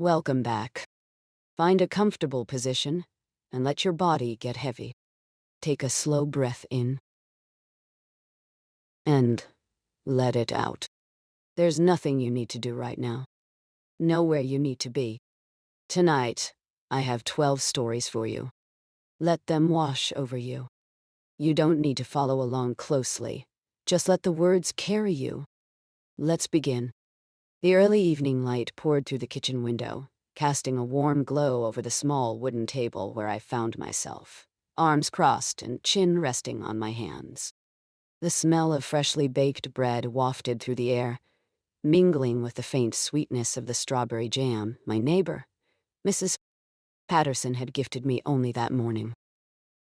Welcome back. Find a comfortable position and let your body get heavy. Take a slow breath in and let it out. There's nothing you need to do right now. Know where you need to be. Tonight, I have 12 stories for you. Let them wash over you. You don't need to follow along closely. Just let the words carry you. Let's begin. The early evening light poured through the kitchen window, casting a warm glow over the small wooden table where I found myself, arms crossed and chin resting on my hands. The smell of freshly baked bread wafted through the air, mingling with the faint sweetness of the strawberry jam my neighbor, Mrs. Patterson, had gifted me only that morning.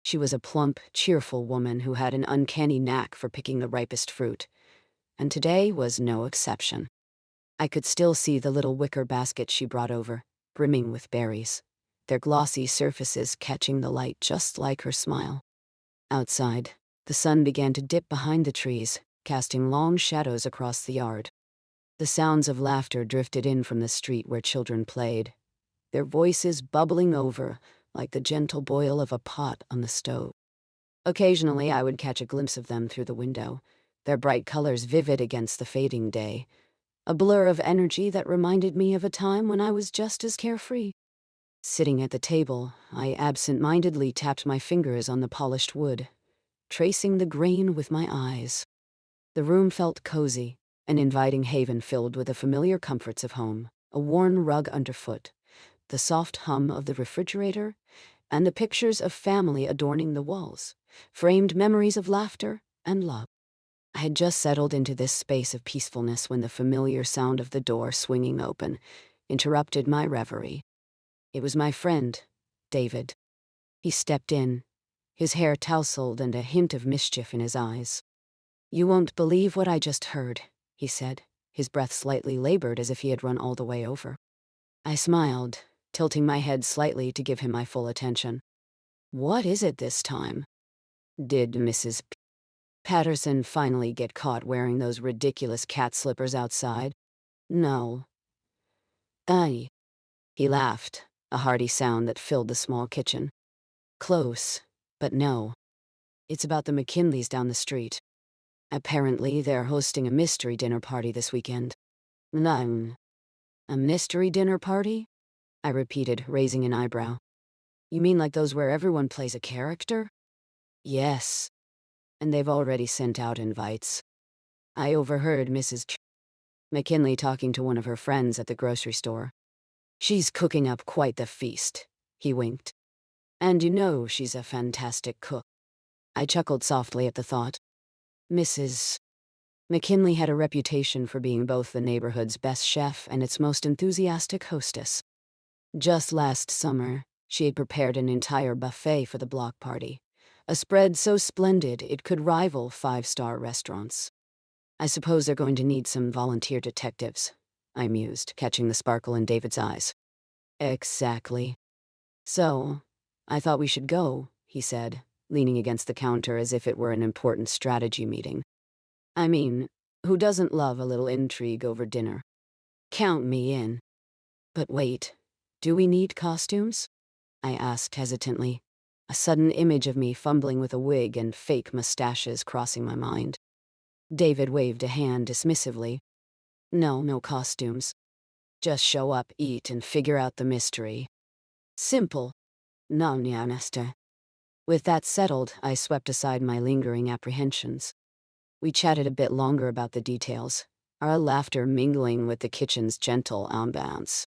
She was a plump, cheerful woman who had an uncanny knack for picking the ripest fruit, and today was no exception. I could still see the little wicker basket she brought over, brimming with berries, their glossy surfaces catching the light just like her smile. Outside, the sun began to dip behind the trees, casting long shadows across the yard. The sounds of laughter drifted in from the street where children played, their voices bubbling over like the gentle boil of a pot on the stove. Occasionally, I would catch a glimpse of them through the window, their bright colors vivid against the fading day, a blur of energy that reminded me of a time when I was just as carefree. Sitting at the table, I absent-mindedly tapped my fingers on the polished wood, tracing the grain with my eyes. The room felt cozy, an inviting haven filled with the familiar comforts of home, a worn rug underfoot, the soft hum of the refrigerator, and the pictures of family adorning the walls, framed memories of laughter and love. I had just settled into this space of peacefulness when the familiar sound of the door swinging open interrupted my reverie. It was my friend, David. He stepped in, his hair tousled and a hint of mischief in his eyes. "You won't believe what I just heard," he said, his breath slightly labored as if he had run all the way over. I smiled, tilting my head slightly to give him my full attention. "What is it this time? Did Mrs. Patterson finally get caught wearing those ridiculous cat slippers outside?" "No." "Aye." He laughed, a hearty sound that filled the small kitchen. "Close, but no. It's about the McKinleys down the street. Apparently, they're hosting a mystery dinner party this weekend." "None." "A mystery dinner party?" I repeated, raising an eyebrow. "You mean like those where everyone plays a character?" "Yes. And they've already sent out invites. I overheard Mrs. McKinley talking to one of her friends at the grocery store. She's cooking up quite the feast," he winked. "And you know she's a fantastic cook." I chuckled softly at the thought. Mrs. McKinley had a reputation for being both the neighborhood's best chef and its most enthusiastic hostess. Just last summer, she had prepared an entire buffet for the block party, a spread so splendid it could rival five-star restaurants. "I suppose they're going to need some volunteer detectives," I mused, catching the sparkle in David's eyes. "Exactly. So, I thought we should go," he said, leaning against the counter as if it were an important strategy meeting. "I mean, who doesn't love a little intrigue over dinner? Count me in." "But wait, do we need costumes?" I asked hesitantly, a sudden image of me fumbling with a wig and fake mustaches crossing my mind. David waved a hand dismissively. No costumes. Just show up, eat, and figure out the mystery. Simple. No, Nyanester." With that settled, I swept aside my lingering apprehensions. We chatted a bit longer about the details, our laughter mingling with the kitchen's gentle ambiance.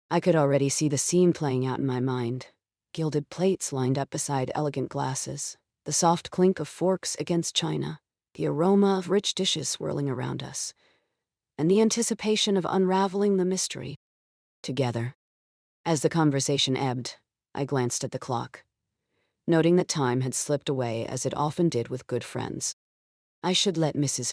I could already see the scene playing out in my mind. Gilded plates lined up beside elegant glasses, the soft clink of forks against china, the aroma of rich dishes swirling around us, and the anticipation of unraveling the mystery together. As the conversation ebbed, I glanced at the clock, noting that time had slipped away as it often did with good friends. "I should let Mrs.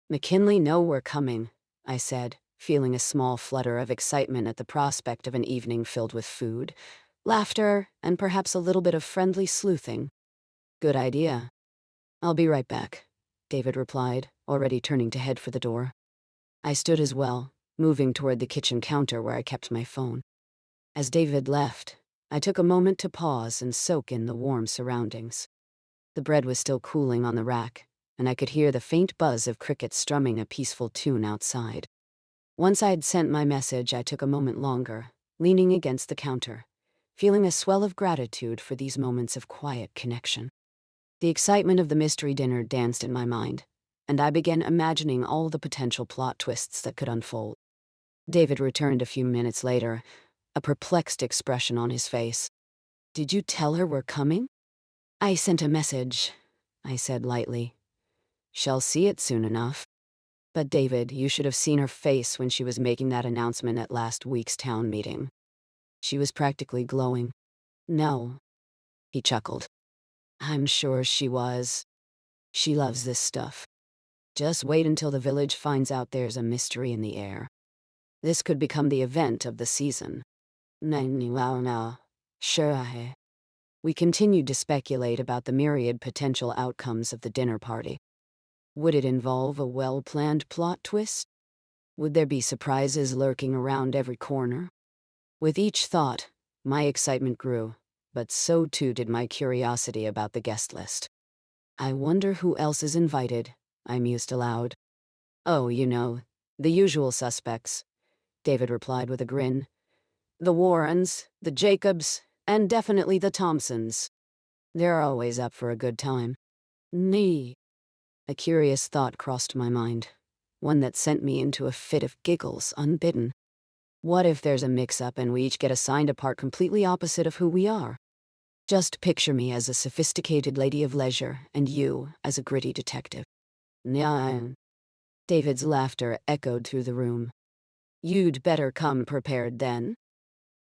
McKinley know we're coming," I said, feeling a small flutter of excitement at the prospect of an evening filled with food, laughter, and perhaps a little bit of friendly sleuthing. "Good idea. I'll be right back," David replied, already turning to head for the door. I stood as well, moving toward the kitchen counter where I kept my phone. As David left, I took a moment to pause and soak in the warm surroundings. The bread was still cooling on the rack, and I could hear the faint buzz of crickets strumming a peaceful tune outside. Once I had sent my message, I took a moment longer, leaning against the counter, feeling a swell of gratitude for these moments of quiet connection. The excitement of the mystery dinner danced in my mind, and I began imagining all the potential plot twists that could unfold. David returned a few minutes later, a perplexed expression on his face. "Did you tell her we're coming?" "I sent a message," I said lightly. "She'll see it soon enough." "But David, you should have seen her face when she was making that announcement at last week's town meeting. She was practically glowing." "No," he chuckled. "I'm sure she was. She loves this stuff. Just wait until the village finds out there's a mystery in the air. This could become the event of the season." "No. Sure." We continued to speculate about the myriad potential outcomes of the dinner party. Would it involve a well-planned plot twist? Would there be surprises lurking around every corner? With each thought, my excitement grew, but so too did my curiosity about the guest list. "I wonder who else is invited," I mused aloud. "Oh, the usual suspects," David replied with a grin. "The Warrens, the Jacobs, and definitely the Thompsons. They're always up for a good time." "Nee." A curious thought crossed my mind, one that sent me into a fit of giggles unbidden. What if there's a mix-up and we each get assigned a part completely opposite of who we are? Just picture me as a sophisticated lady of leisure and you as a gritty detective. "Nah." David's laughter echoed through the room. "You'd better come prepared then.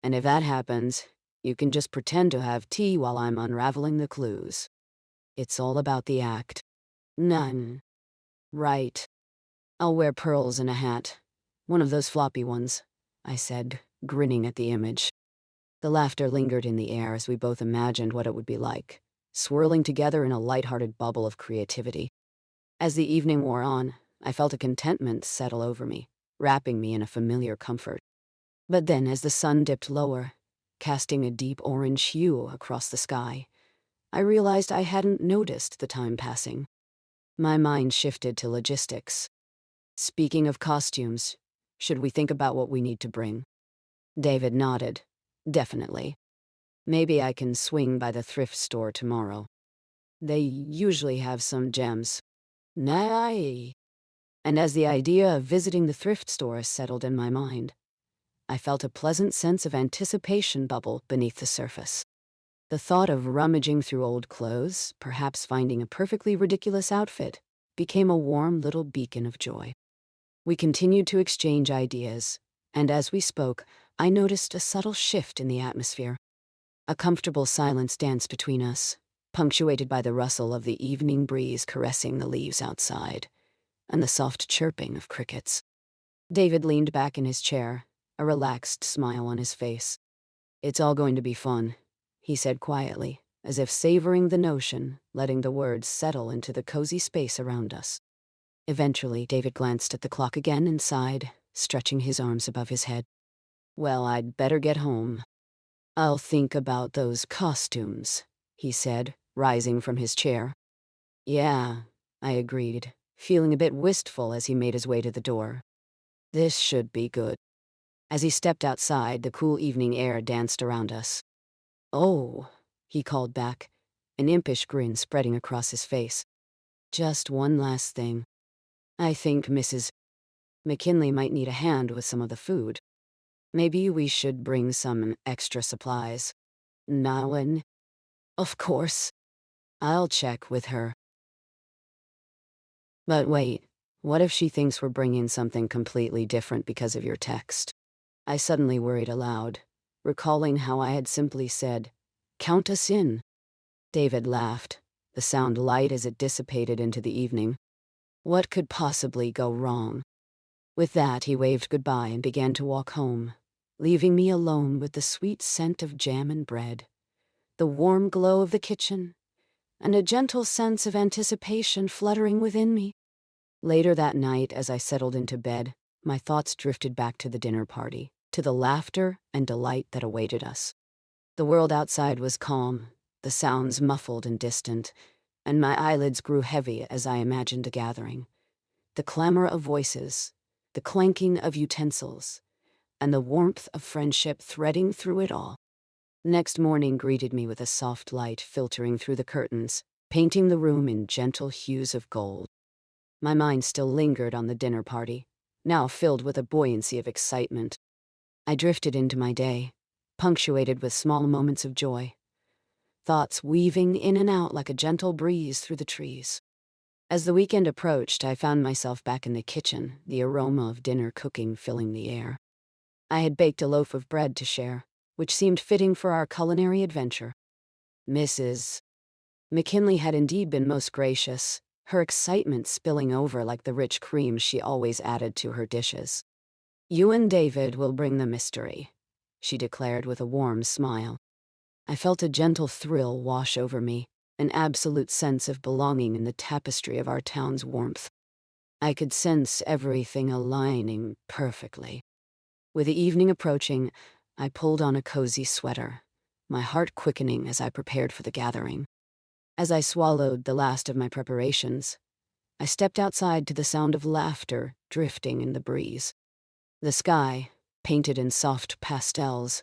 And if that happens, you can just pretend to have tea while I'm unraveling the clues. It's all about the act." "None." "Right. I'll wear pearls and a hat. One of those floppy ones," I said, grinning at the image. The laughter lingered in the air as we both imagined what it would be like, swirling together in a light-hearted bubble of creativity. As the evening wore on, I felt a contentment settle over me, wrapping me in a familiar comfort. But then, as the sun dipped lower, casting a deep orange hue across the sky, I realized I hadn't noticed the time passing. My mind shifted to logistics. "Speaking of costumes, should we think about what we need to bring?" David nodded. "Definitely. Maybe I can swing by the thrift store tomorrow. They usually have some gems." "Nay." And as the idea of visiting the thrift store settled in my mind, I felt a pleasant sense of anticipation bubble beneath the surface. The thought of rummaging through old clothes, perhaps finding a perfectly ridiculous outfit, became a warm little beacon of joy. We continued to exchange ideas, and as we spoke, I noticed a subtle shift in the atmosphere. A comfortable silence danced between us, punctuated by the rustle of the evening breeze caressing the leaves outside, and the soft chirping of crickets. David leaned back in his chair, a relaxed smile on his face. "It's all going to be fun," he said quietly, as if savoring the notion, letting the words settle into the cozy space around us. Eventually, David glanced at the clock again and sighed, stretching his arms above his head. "Well, I'd better get home. I'll think about those costumes," he said, rising from his chair. "Yeah," I agreed, feeling a bit wistful as he made his way to the door. "This should be good." As he stepped outside, the cool evening air danced around us. "Oh," he called back, an impish grin spreading across his face. "Just one last thing. I think Mrs. McKinley might need a hand with some of the food. Maybe we should bring some extra supplies." "Nawan?" "Of course. I'll check with her." "But wait, what if she thinks we're bringing something completely different because of your text?" I suddenly worried aloud, recalling how I had simply said, "Count us in." David laughed, the sound light as it dissipated into the evening. What could possibly go wrong? With that, he waved goodbye and began to walk home, leaving me alone with the sweet scent of jam and bread, the warm glow of the kitchen, and a gentle sense of anticipation fluttering within me. Later that night, as I settled into bed, my thoughts drifted back to the dinner party, to the laughter and delight that awaited us. The world outside was calm, the sounds muffled and distant, and my eyelids grew heavy as I imagined a gathering. The clamor of voices, the clanking of utensils, and the warmth of friendship threading through it all. Next morning greeted me with a soft light filtering through the curtains, painting the room in gentle hues of gold. My mind still lingered on the dinner party, now filled with a buoyancy of excitement. I drifted into my day, punctuated with small moments of joy, thoughts weaving in and out like a gentle breeze through the trees. As the weekend approached, I found myself back in the kitchen, the aroma of dinner cooking filling the air. I had baked a loaf of bread to share, which seemed fitting for our culinary adventure. Mrs. McKinley had indeed been most gracious, her excitement spilling over like the rich cream she always added to her dishes. "You and David will bring the mystery," she declared with a warm smile. I felt a gentle thrill wash over me, an absolute sense of belonging in the tapestry of our town's warmth. I could sense everything aligning perfectly. With the evening approaching, I pulled on a cozy sweater, my heart quickening as I prepared for the gathering. As I swallowed the last of my preparations, I stepped outside to the sound of laughter drifting in the breeze. The sky, painted in soft pastels,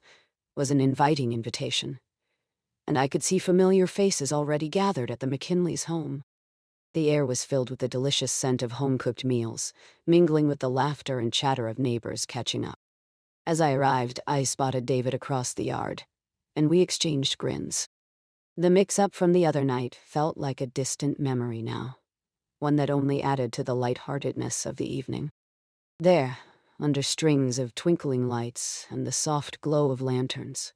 was an inviting invitation, and I could see familiar faces already gathered at the McKinley's home. The air was filled with the delicious scent of home-cooked meals, mingling with the laughter and chatter of neighbors catching up. As I arrived, I spotted David across the yard, and we exchanged grins. The mix-up from the other night felt like a distant memory now, one that only added to the lightheartedness of the evening. There, under strings of twinkling lights and the soft glow of lanterns,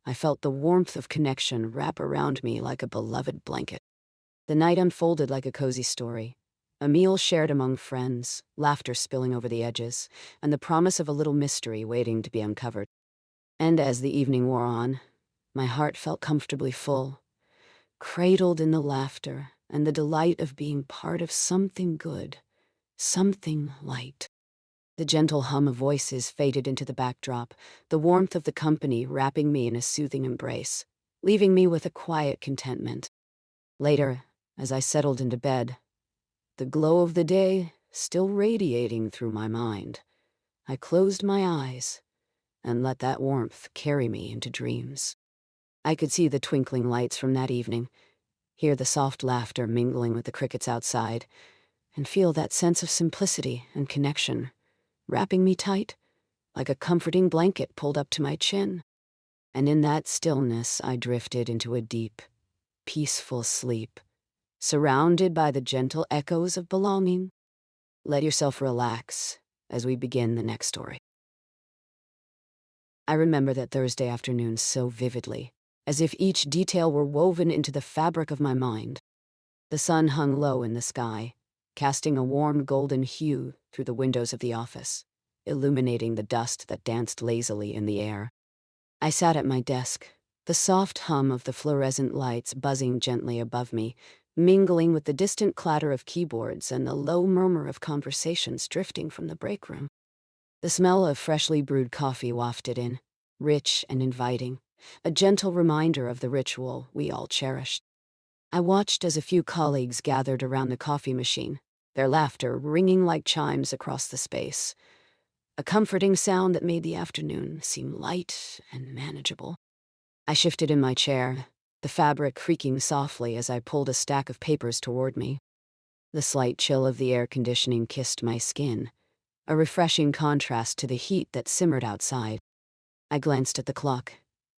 I felt the warmth of connection wrap around me like a beloved blanket. The night unfolded like a cozy story, a meal shared among friends, laughter spilling over the edges, and the promise of a little mystery waiting to be uncovered. And as the evening wore on, my heart felt comfortably full, cradled in the laughter and the delight of being part of something good, something light. The gentle hum of voices faded into the backdrop, the warmth of the company wrapping me in a soothing embrace, leaving me with a quiet contentment. Later, as I settled into bed, the glow of the day still radiating through my mind, I closed my eyes and let that warmth carry me into dreams. I could see the twinkling lights from that evening, hear the soft laughter mingling with the crickets outside, and feel that sense of simplicity and connection wrapping me tight, like a comforting blanket pulled up to my chin. And in that stillness, I drifted into a deep, peaceful sleep, surrounded by the gentle echoes of belonging. Let yourself relax as we begin the next story. I remember that Thursday afternoon so vividly, as if each detail were woven into the fabric of my mind. The sun hung low in the sky, casting a warm golden hue through the windows of the office, illuminating the dust that danced lazily in the air. I sat at my desk, the soft hum of the fluorescent lights buzzing gently above me, mingling with the distant clatter of keyboards and the low murmur of conversations drifting from the break room. The smell of freshly brewed coffee wafted in, rich and inviting, a gentle reminder of the ritual we all cherished. I watched as a few colleagues gathered around the coffee machine, their laughter ringing like chimes across the space, a comforting sound that made the afternoon seem light and manageable. I shifted in my chair, the fabric creaking softly as I pulled a stack of papers toward me. The slight chill of the air conditioning kissed my skin, a refreshing contrast to the heat that simmered outside. I glanced at the clock,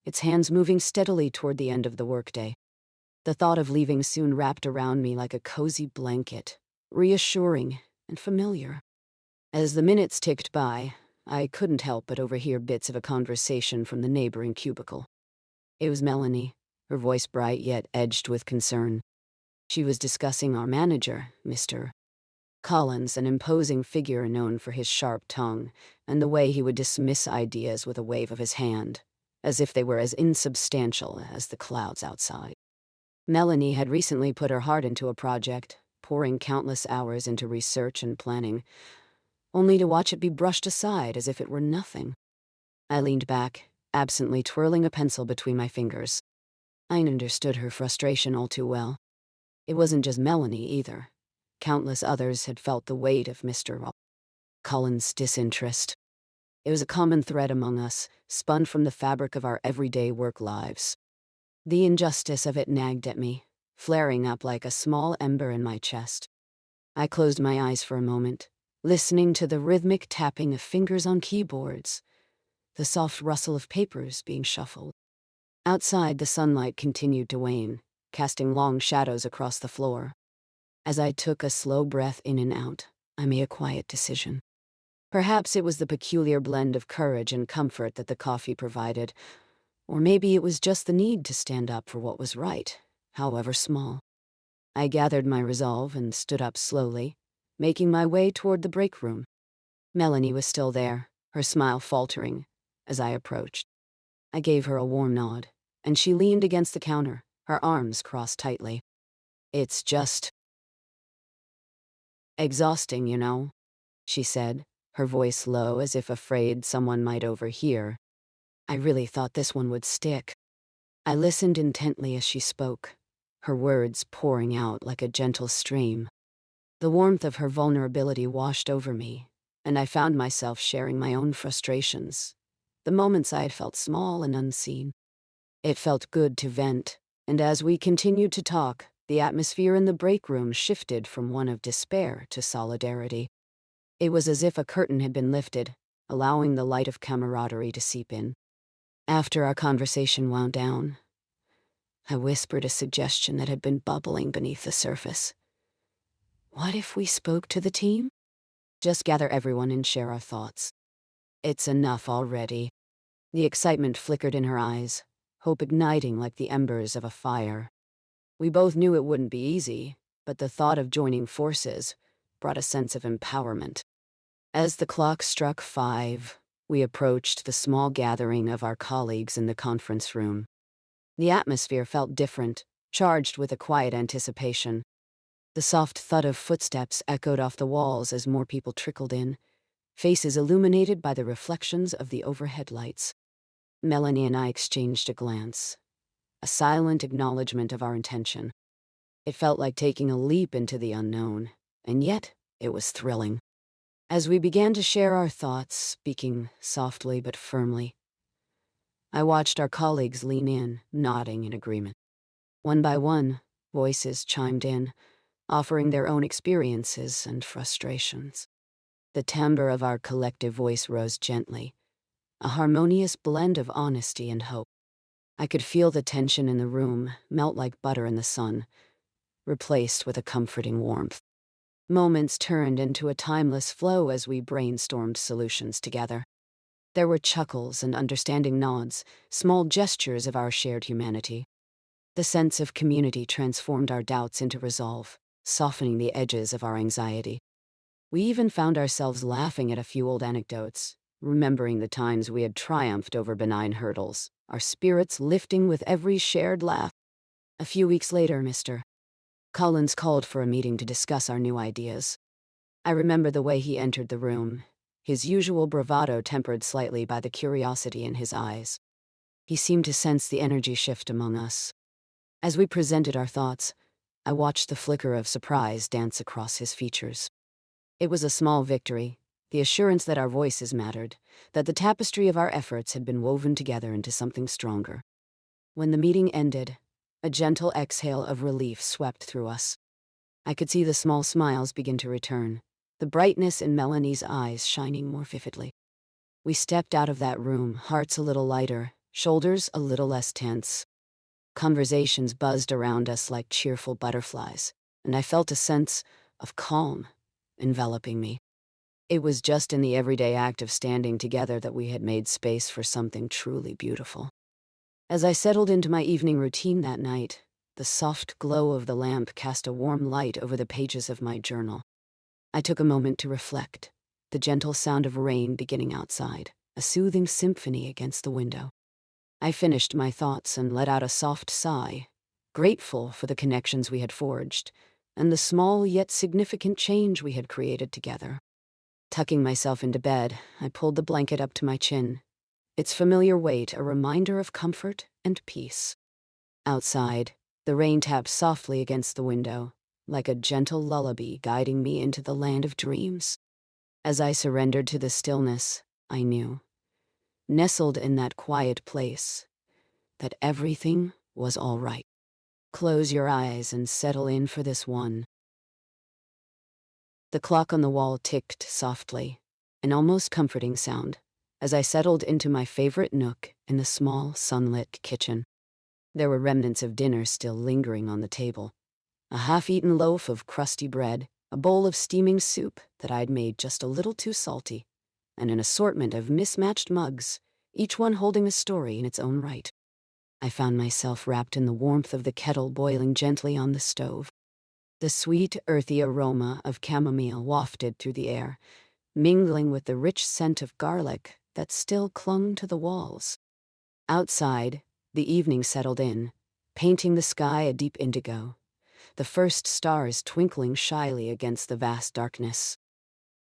its hands moving steadily toward the end of the workday. The thought of leaving soon wrapped around me like a cozy blanket, reassuring and familiar. As the minutes ticked by, I couldn't help but overhear bits of a conversation from the neighboring cubicle. It was Melanie, her voice bright yet edged with concern. She was discussing our manager, Mr. Collins, an imposing figure known for his sharp tongue and the way he would dismiss ideas with a wave of his hand, as if they were as insubstantial as the clouds outside. Melanie had recently put her heart into a project, pouring countless hours into research and planning, only to watch it be brushed aside as if it were nothing. I leaned back, absently twirling a pencil between my fingers. I understood her frustration all too well. It wasn't just Melanie either. Countless others had felt the weight of Mr. Cullen's disinterest. It was a common thread among us, spun from the fabric of our everyday work lives. The injustice of it nagged at me, flaring up like a small ember in my chest. I closed my eyes for a moment, listening to the rhythmic tapping of fingers on keyboards, the soft rustle of papers being shuffled. Outside, the sunlight continued to wane, casting long shadows across the floor. As I took a slow breath in and out, I made a quiet decision. Perhaps it was the peculiar blend of courage and comfort that the coffee provided, or maybe it was just the need to stand up for what was right, however small. I gathered my resolve and stood up slowly, making my way toward the break room. Melanie was still there, her smile faltering as I approached. I gave her a warm nod, and she leaned against the counter, her arms crossed tightly. "It's just exhausting, you know," she said, her voice low as if afraid someone might overhear. I really thought this one would stick. I listened intently as she spoke, her words pouring out like a gentle stream. The warmth of her vulnerability washed over me, and I found myself sharing my own frustrations, the moments I had felt small and unseen. It felt good to vent, and as we continued to talk, the atmosphere in the break room shifted from one of despair to solidarity. It was as if a curtain had been lifted, allowing the light of camaraderie to seep in. After our conversation wound down, I whispered a suggestion that had been bubbling beneath the surface. "What if we spoke to the team? Just gather everyone and share our thoughts." "It's enough already." The excitement flickered in her eyes, hope igniting like the embers of a fire. We both knew it wouldn't be easy, but the thought of joining forces brought a sense of empowerment. As the clock struck 5, we approached the small gathering of our colleagues in the conference room. The atmosphere felt different, charged with a quiet anticipation. The soft thud of footsteps echoed off the walls as more people trickled in, faces illuminated by the reflections of the overhead lights. Melanie and I exchanged a glance, a silent acknowledgement of our intention. It felt like taking a leap into the unknown, and yet it was thrilling. As we began to share our thoughts, speaking softly but firmly, I watched our colleagues lean in, nodding in agreement. One by one, voices chimed in, offering their own experiences and frustrations. The timbre of our collective voice rose gently, a harmonious blend of honesty and hope. I could feel the tension in the room melt like butter in the sun, replaced with a comforting warmth. Moments turned into a timeless flow as we brainstormed solutions together. There were chuckles and understanding nods, small gestures of our shared humanity. The sense of community transformed our doubts into resolve, softening the edges of our anxiety. We even found ourselves laughing at a few old anecdotes, remembering the times we had triumphed over benign hurdles, our spirits lifting with every shared laugh. A few weeks later, Mr. Collins called for a meeting to discuss our new ideas. I remember the way he entered the room, his usual bravado tempered slightly by the curiosity in his eyes. He seemed to sense the energy shift among us. As we presented our thoughts, I watched the flicker of surprise dance across his features. It was a small victory, the assurance that our voices mattered, that the tapestry of our efforts had been woven together into something stronger. When the meeting ended, a gentle exhale of relief swept through us. I could see the small smiles begin to return, the brightness in Melanie's eyes shining more vividly. We stepped out of that room, hearts a little lighter, shoulders a little less tense. Conversations buzzed around us like cheerful butterflies, and I felt a sense of calm enveloping me. It was just in the everyday act of standing together that we had made space for something truly beautiful. As I settled into my evening routine that night, the soft glow of the lamp cast a warm light over the pages of my journal. I took a moment to reflect, the gentle sound of rain beginning outside, a soothing symphony against the window. I finished my thoughts and let out a soft sigh, grateful for the connections we had forged, and the small yet significant change we had created together. Tucking myself into bed, I pulled the blanket up to my chin. Its familiar weight a reminder of comfort and peace. Outside, the rain tapped softly against the window, like a gentle lullaby guiding me into the land of dreams. As I surrendered to the stillness, I knew, nestled in that quiet place, that everything was all right. Close your eyes and settle in for this one. The clock on the wall ticked softly, an almost comforting sound, as I settled into my favorite nook in the small, sunlit kitchen. There were remnants of dinner still lingering on the table. A half-eaten loaf of crusty bread, a bowl of steaming soup that I'd made just a little too salty, and an assortment of mismatched mugs, each one holding a story in its own right. I found myself wrapped in the warmth of the kettle boiling gently on the stove. The sweet, earthy aroma of chamomile wafted through the air, mingling with the rich scent of garlic that still clung to the walls. Outside, the evening settled in, painting the sky a deep indigo, the first stars twinkling shyly against the vast darkness.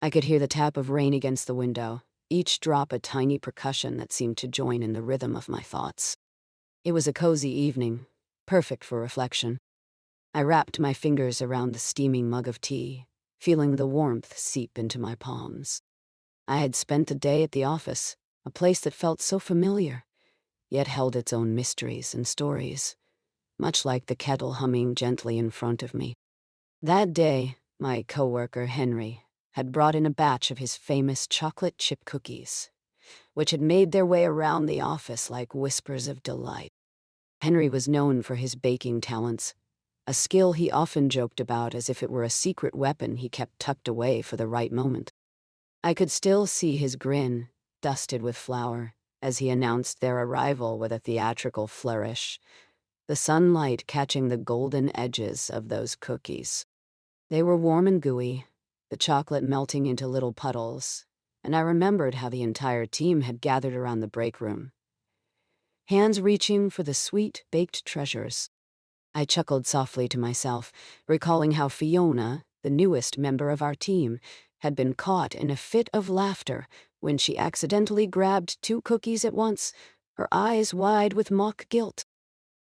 I could hear the tap of rain against the window, each drop a tiny percussion that seemed to join in the rhythm of my thoughts. It was a cozy evening, perfect for reflection. I wrapped my fingers around the steaming mug of tea, feeling the warmth seep into my palms. I had spent the day at the office, a place that felt so familiar, yet held its own mysteries and stories, much like the kettle humming gently in front of me. That day, my coworker Henry had brought in a batch of his famous chocolate chip cookies, which had made their way around the office like whispers of delight. Henry was known for his baking talents, a skill he often joked about as if it were a secret weapon he kept tucked away for the right moment. I could still see his grin, dusted with flour, as he announced their arrival with a theatrical flourish, the sunlight catching the golden edges of those cookies. They were warm and gooey, the chocolate melting into little puddles, and I remembered how the entire team had gathered around the break room, hands reaching for the sweet, baked treasures. I chuckled softly to myself, recalling how Fiona, the newest member of our team, had been caught in a fit of laughter when she accidentally grabbed 2 cookies at once, her eyes wide with mock guilt.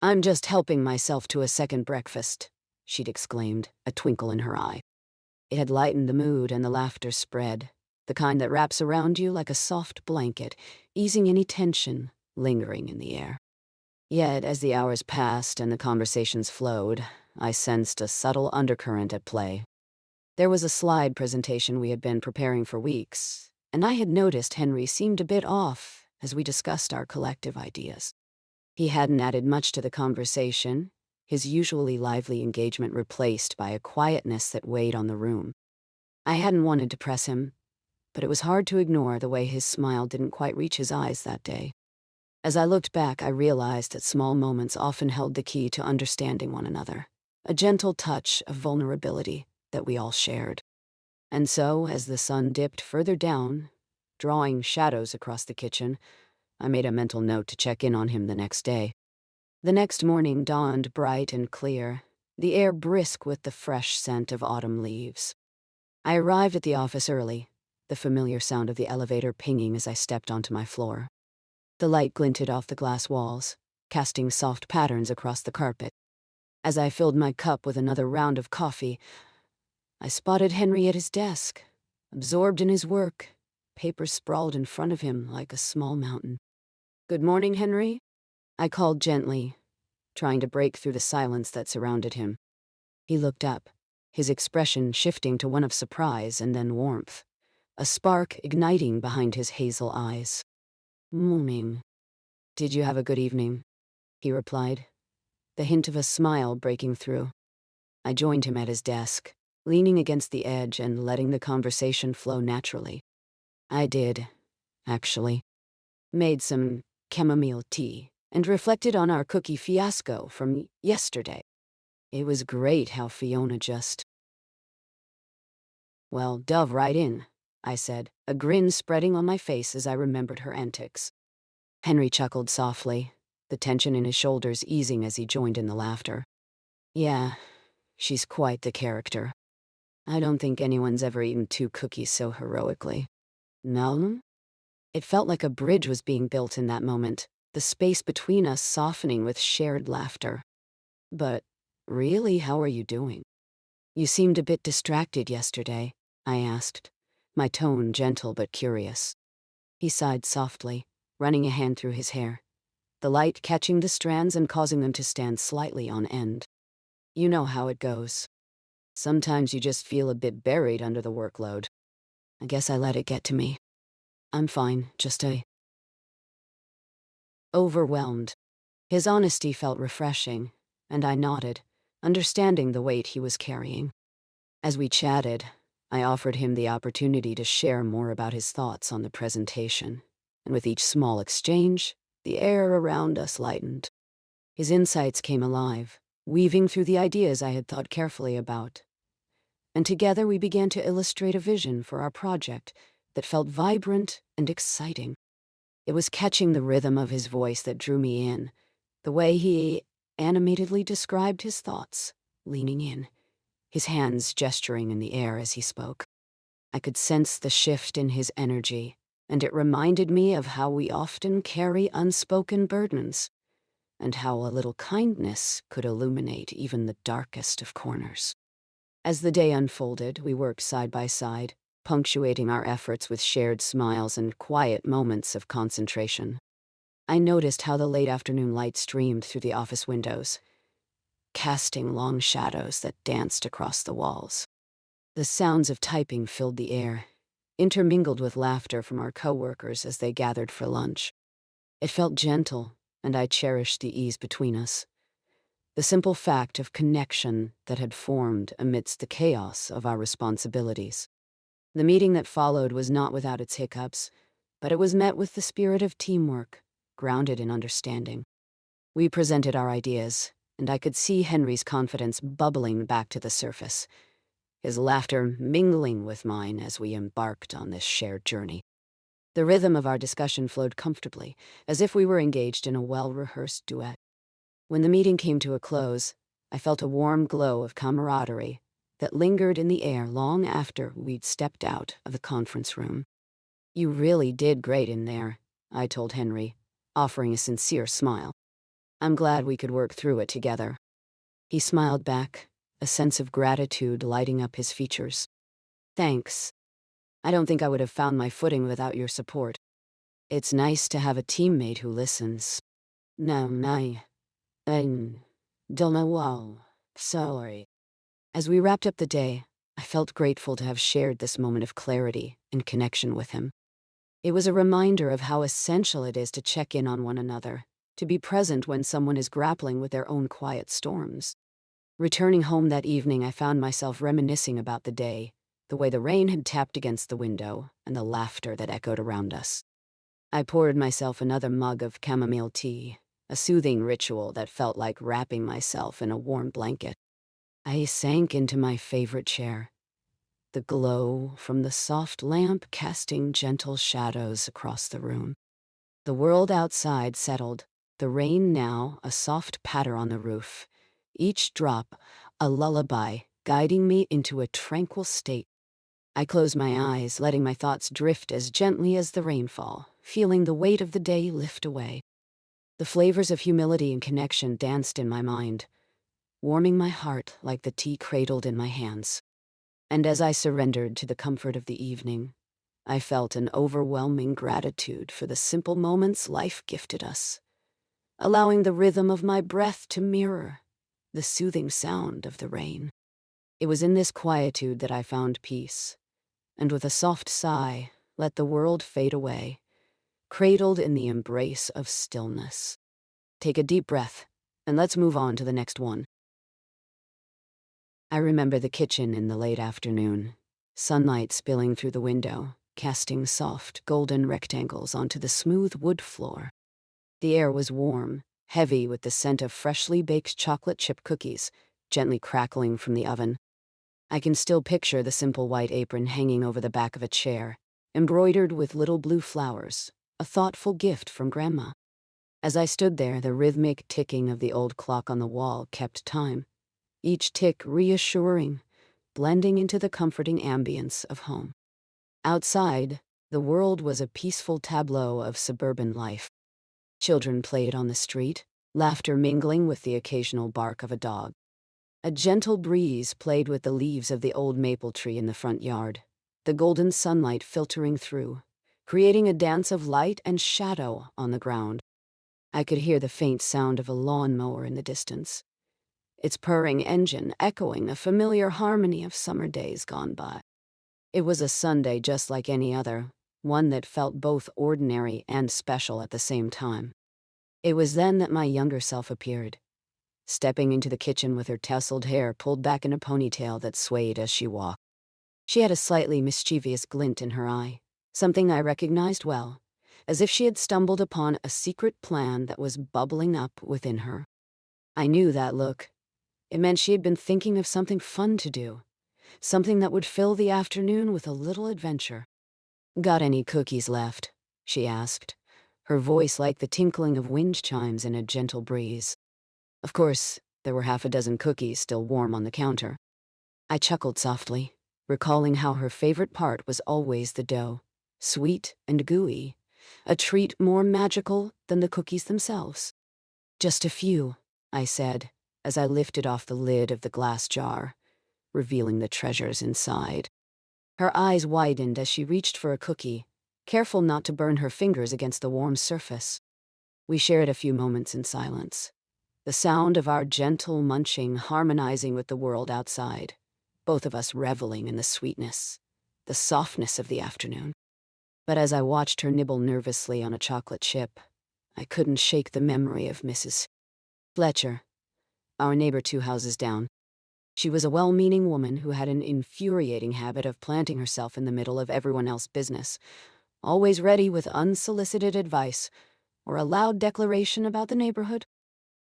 "I'm just helping myself to a second breakfast," she'd exclaimed, a twinkle in her eye. It had lightened the mood and the laughter spread, the kind that wraps around you like a soft blanket, easing any tension lingering in the air. Yet, as the hours passed and the conversations flowed, I sensed a subtle undercurrent at play. There was a slide presentation we had been preparing for weeks, and I had noticed Henry seemed a bit off as we discussed our collective ideas. He hadn't added much to the conversation, his usually lively engagement replaced by a quietness that weighed on the room. I hadn't wanted to press him, but it was hard to ignore the way his smile didn't quite reach his eyes that day. As I looked back, I realized that small moments often held the key to understanding one another, a gentle touch of vulnerability that we all shared. And so, as the sun dipped further down, drawing shadows across the kitchen, I made a mental note to check in on him the next day. The next morning dawned bright and clear, the air brisk with the fresh scent of autumn leaves. I arrived at the office early, the familiar sound of the elevator pinging as I stepped onto my floor. The light glinted off the glass walls, casting soft patterns across the carpet. As I filled my cup with another round of coffee, I spotted Henry at his desk, absorbed in his work, papers sprawled in front of him like a small mountain. "Good morning, Henry," I called gently, trying to break through the silence that surrounded him. He looked up, his expression shifting to one of surprise and then warmth, a spark igniting behind his hazel eyes. "Morning. Did you have a good evening?" he replied, the hint of a smile breaking through. I joined him at his desk, leaning against the edge and letting the conversation flow naturally. "I did, actually. Made some chamomile tea and reflected on our cookie fiasco from yesterday. It was great how Fiona just..." "Well, dove right in," I said, a grin spreading on my face as I remembered her antics. Henry chuckled softly, the tension in his shoulders easing as he joined in the laughter. "Yeah, she's quite the character." I don't think anyone's ever eaten 2 cookies so heroically. No? It felt like a bridge was being built in that moment, the space between us softening with shared laughter. But really, how are you doing? You seemed a bit distracted yesterday, I asked, my tone gentle but curious. He sighed softly, running a hand through his hair, the light catching the strands and causing them to stand slightly on end. You know how it goes. Sometimes you just feel a bit buried under the workload. I guess I let it get to me. I'm fine, just overwhelmed. His honesty felt refreshing, and I nodded, understanding the weight he was carrying. As we chatted, I offered him the opportunity to share more about his thoughts on the presentation, and with each small exchange, the air around us lightened. His insights came alive, weaving through the ideas I had thought carefully about. And together we began to illustrate a vision for our project that felt vibrant and exciting. It was catching the rhythm of his voice that drew me in, the way he animatedly described his thoughts, leaning in, his hands gesturing in the air as he spoke. I could sense the shift in his energy, and it reminded me of how we often carry unspoken burdens, and how a little kindness could illuminate even the darkest of corners. As the day unfolded, we worked side by side, punctuating our efforts with shared smiles and quiet moments of concentration. I noticed how the late afternoon light streamed through the office windows, casting long shadows that danced across the walls. The sounds of typing filled the air, intermingled with laughter from our coworkers as they gathered for lunch. It felt gentle, and I cherished the ease between us. The simple fact of connection that had formed amidst the chaos of our responsibilities. The meeting that followed was not without its hiccups, but it was met with the spirit of teamwork, grounded in understanding. We presented our ideas, and I could see Henry's confidence bubbling back to the surface, his laughter mingling with mine as we embarked on this shared journey. The rhythm of our discussion flowed comfortably, as if we were engaged in a well-rehearsed duet. When the meeting came to a close, I felt a warm glow of camaraderie that lingered in the air long after we'd stepped out of the conference room. You really did great in there, I told Henry, offering a sincere smile. I'm glad we could work through it together. He smiled back, a sense of gratitude lighting up his features. Thanks. I don't think I would have found my footing without your support. It's nice to have a teammate who listens. No, I don't know why. Sorry. As we wrapped up the day, I felt grateful to have shared this moment of clarity and connection with him. It was a reminder of how essential it is to check in on one another, to be present when someone is grappling with their own quiet storms. Returning home that evening, I found myself reminiscing about the day, the way the rain had tapped against the window, and the laughter that echoed around us. I poured myself another mug of chamomile tea, a soothing ritual that felt like wrapping myself in a warm blanket. I sank into my favorite chair, the glow from the soft lamp casting gentle shadows across the room. The world outside settled, the rain now a soft patter on the roof, each drop a lullaby guiding me into a tranquil state. I closed my eyes, letting my thoughts drift as gently as the rainfall, feeling the weight of the day lift away. The flavors of humility and connection danced in my mind, warming my heart like the tea cradled in my hands. And as I surrendered to the comfort of the evening, I felt an overwhelming gratitude for the simple moments life gifted us, allowing the rhythm of my breath to mirror the soothing sound of the rain. It was in this quietude that I found peace, and with a soft sigh, let the world fade away, cradled in the embrace of stillness. Take a deep breath, and let's move on to the next one. I remember the kitchen in the late afternoon, sunlight spilling through the window, casting soft, golden rectangles onto the smooth wood floor. The air was warm, heavy with the scent of freshly baked chocolate chip cookies, gently crackling from the oven. I can still picture the simple white apron hanging over the back of a chair, embroidered with little blue flowers, a thoughtful gift from Grandma. As I stood there, the rhythmic ticking of the old clock on the wall kept time, each tick reassuring, blending into the comforting ambience of home. Outside, the world was a peaceful tableau of suburban life. Children played on the street, laughter mingling with the occasional bark of a dog. A gentle breeze played with the leaves of the old maple tree in the front yard, the golden sunlight filtering through, creating a dance of light and shadow on the ground. I could hear the faint sound of a lawnmower in the distance, its purring engine echoing a familiar harmony of summer days gone by. It was a Sunday just like any other, one that felt both ordinary and special at the same time. It was then that my younger self appeared, stepping into the kitchen with her tousled hair pulled back in a ponytail that swayed as she walked. She had a slightly mischievous glint in her eye, something I recognized well, as if she had stumbled upon a secret plan that was bubbling up within her. I knew that look. It meant she had been thinking of something fun to do, something that would fill the afternoon with a little adventure. "Got any cookies left?" she asked, her voice like the tinkling of wind chimes in a gentle breeze. Of course, there were half a dozen cookies still warm on the counter. I chuckled softly, recalling how her favorite part was always the dough, sweet and gooey, a treat more magical than the cookies themselves. "Just a few," I said, as I lifted off the lid of the glass jar, revealing the treasures inside. Her eyes widened as she reached for a cookie, careful not to burn her fingers against the warm surface. We shared a few moments in silence, the sound of our gentle munching harmonizing with the world outside, both of us reveling in the sweetness, the softness of the afternoon. But as I watched her nibble nervously on a chocolate chip, I couldn't shake the memory of Mrs. Fletcher, our neighbor 2 houses down. She was a well-meaning woman who had an infuriating habit of planting herself in the middle of everyone else's business, always ready with unsolicited advice or a loud declaration about the neighborhood.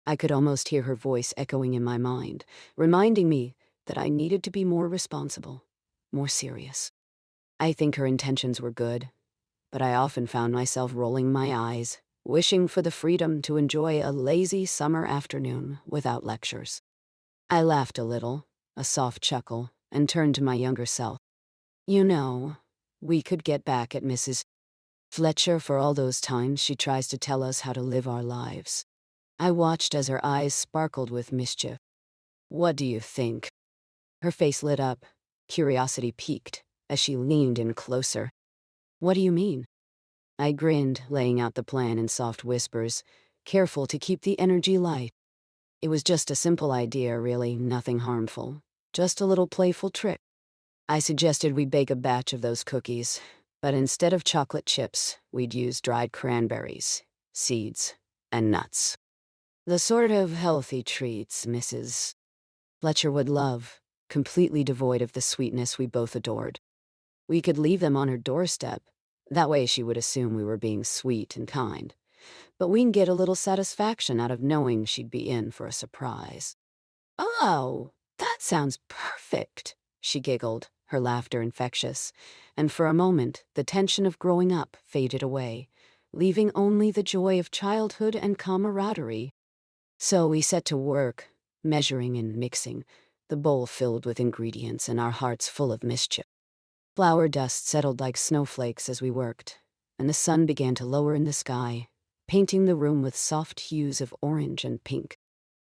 I could almost hear her voice echoing in my mind, reminding me that I needed to be more responsible, more serious. I think her intentions were good, but I often found myself rolling my eyes, wishing for the freedom to enjoy a lazy summer afternoon without lectures. I laughed a little, a soft chuckle, and turned to my younger self. "You know, we could get back at Mrs. Fletcher for all those times she tries to tell us how to live our lives." I watched as her eyes sparkled with mischief. "What do you think?" Her face lit up, curiosity piqued, as she leaned in closer. "What do you mean?" I grinned, laying out the plan in soft whispers, careful to keep the energy light. It was just a simple idea, really, nothing harmful. Just a little playful trick. I suggested we bake a batch of those cookies, but instead of chocolate chips, we'd use dried cranberries, seeds, and nuts. The sort of healthy treats Mrs. Fletcher would love, completely devoid of the sweetness we both adored. We could leave them on her doorstep. That way she would assume we were being sweet and kind. But we'd get a little satisfaction out of knowing she'd be in for a surprise. "Oh, that sounds perfect," she giggled, her laughter infectious, and for a moment the tension of growing up faded away, leaving only the joy of childhood and camaraderie. So we set to work, measuring and mixing, the bowl filled with ingredients and our hearts full of mischief. Flour dust settled like snowflakes as we worked, and the sun began to lower in the sky, painting the room with soft hues of orange and pink.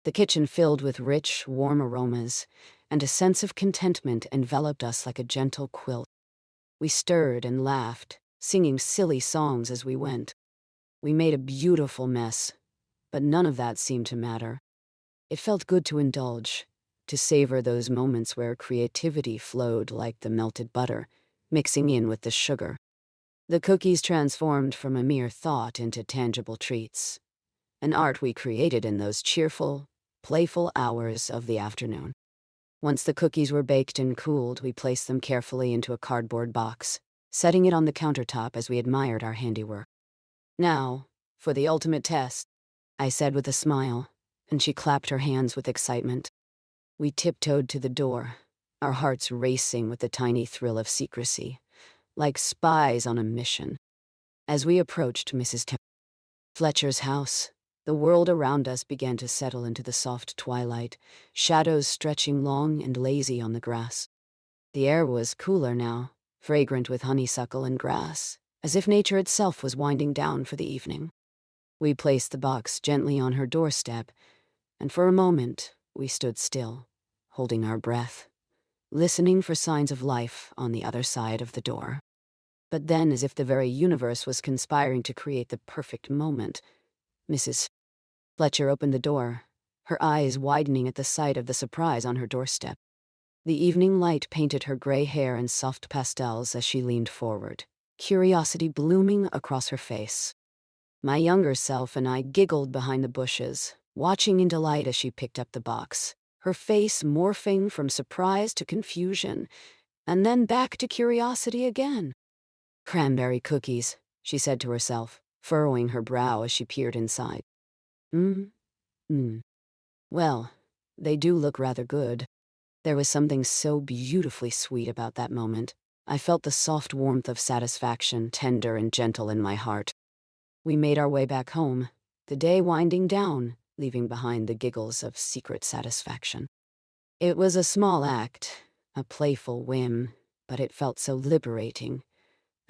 The kitchen filled with rich, warm aromas, and a sense of contentment enveloped us like a gentle quilt. We stirred and laughed, singing silly songs as we went. We made a beautiful mess, but none of that seemed to matter. It felt good to indulge, to savor those moments where creativity flowed like the melted butter, mixing in with the sugar. The cookies transformed from a mere thought into tangible treats, an art we created in those cheerful, playful hours of the afternoon. Once the cookies were baked and cooled, we placed them carefully into a cardboard box, setting it on the countertop as we admired our handiwork. "Now, for the ultimate test," I said with a smile, and she clapped her hands with excitement. We tiptoed to the door, our hearts racing with the tiny thrill of secrecy, like spies on a mission. As we approached Mrs. Fletcher's house, The world around us began to settle into the soft twilight, shadows stretching long and lazy on the grass. The air was cooler now, fragrant with honeysuckle and grass, as if nature itself was winding down for the evening. We placed the box gently on her doorstep, and for a moment we stood still, holding our breath, listening for signs of life on the other side of the door. But then, as if the very universe was conspiring to create the perfect moment, Mrs. Fletcher opened the door, her eyes widening at the sight of the surprise on her doorstep. The evening light painted her gray hair in soft pastels as she leaned forward, curiosity blooming across her face. My younger self and I giggled behind the bushes, watching in delight as she picked up the box, her face morphing from surprise to confusion, and then back to curiosity again. "Cranberry cookies," she said to herself, furrowing her brow as she peered inside. Well, they do look rather good." There was something so beautifully sweet about that moment. I felt the soft warmth of satisfaction, tender and gentle in my heart. We made our way back home, the day winding down, leaving behind the giggles of secret satisfaction. It was a small act, a playful whim, but it felt so liberating,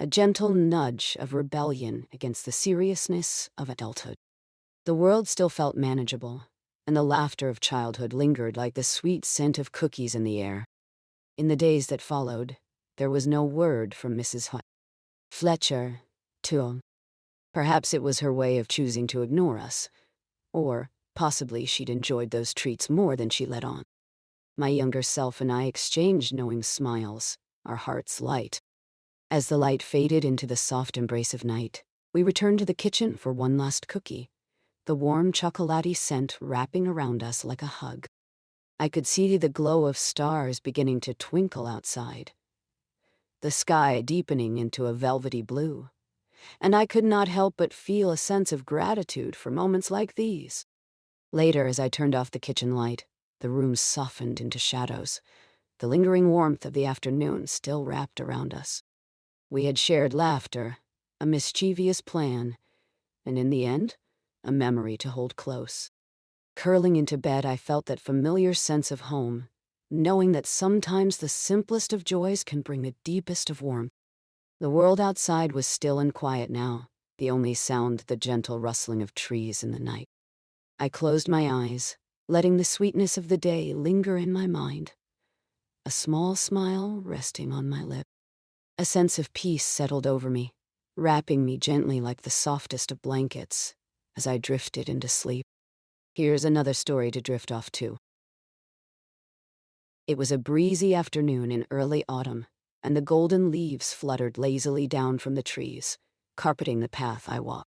a gentle nudge of rebellion against the seriousness of adulthood. The world still felt manageable, and the laughter of childhood lingered like the sweet scent of cookies in the air. In the days that followed, there was no word from Mrs. Fletcher, too. Perhaps it was her way of choosing to ignore us, or possibly she'd enjoyed those treats more than she let on. My younger self and I exchanged knowing smiles, our hearts light. As the light faded into the soft embrace of night, we returned to the kitchen for one last cookie, the warm chocolatey scent wrapping around us like a hug. I could see the glow of stars beginning to twinkle outside, the sky deepening into a velvety blue, and I could not help but feel a sense of gratitude for moments like these. Later, as I turned off the kitchen light, the room softened into shadows, the lingering warmth of the afternoon still wrapped around us. We had shared laughter, a mischievous plan, and in the end, a memory to hold close. Curling into bed, I felt that familiar sense of home, knowing that sometimes the simplest of joys can bring the deepest of warmth. The world outside was still and quiet now, the only sound the gentle rustling of trees in the night. I closed my eyes, letting the sweetness of the day linger in my mind, a small smile resting on my lip. A sense of peace settled over me, wrapping me gently like the softest of blankets as I drifted into sleep. Here's another story to drift off to. It was a breezy afternoon in early autumn, and the golden leaves fluttered lazily down from the trees, carpeting the path I walked.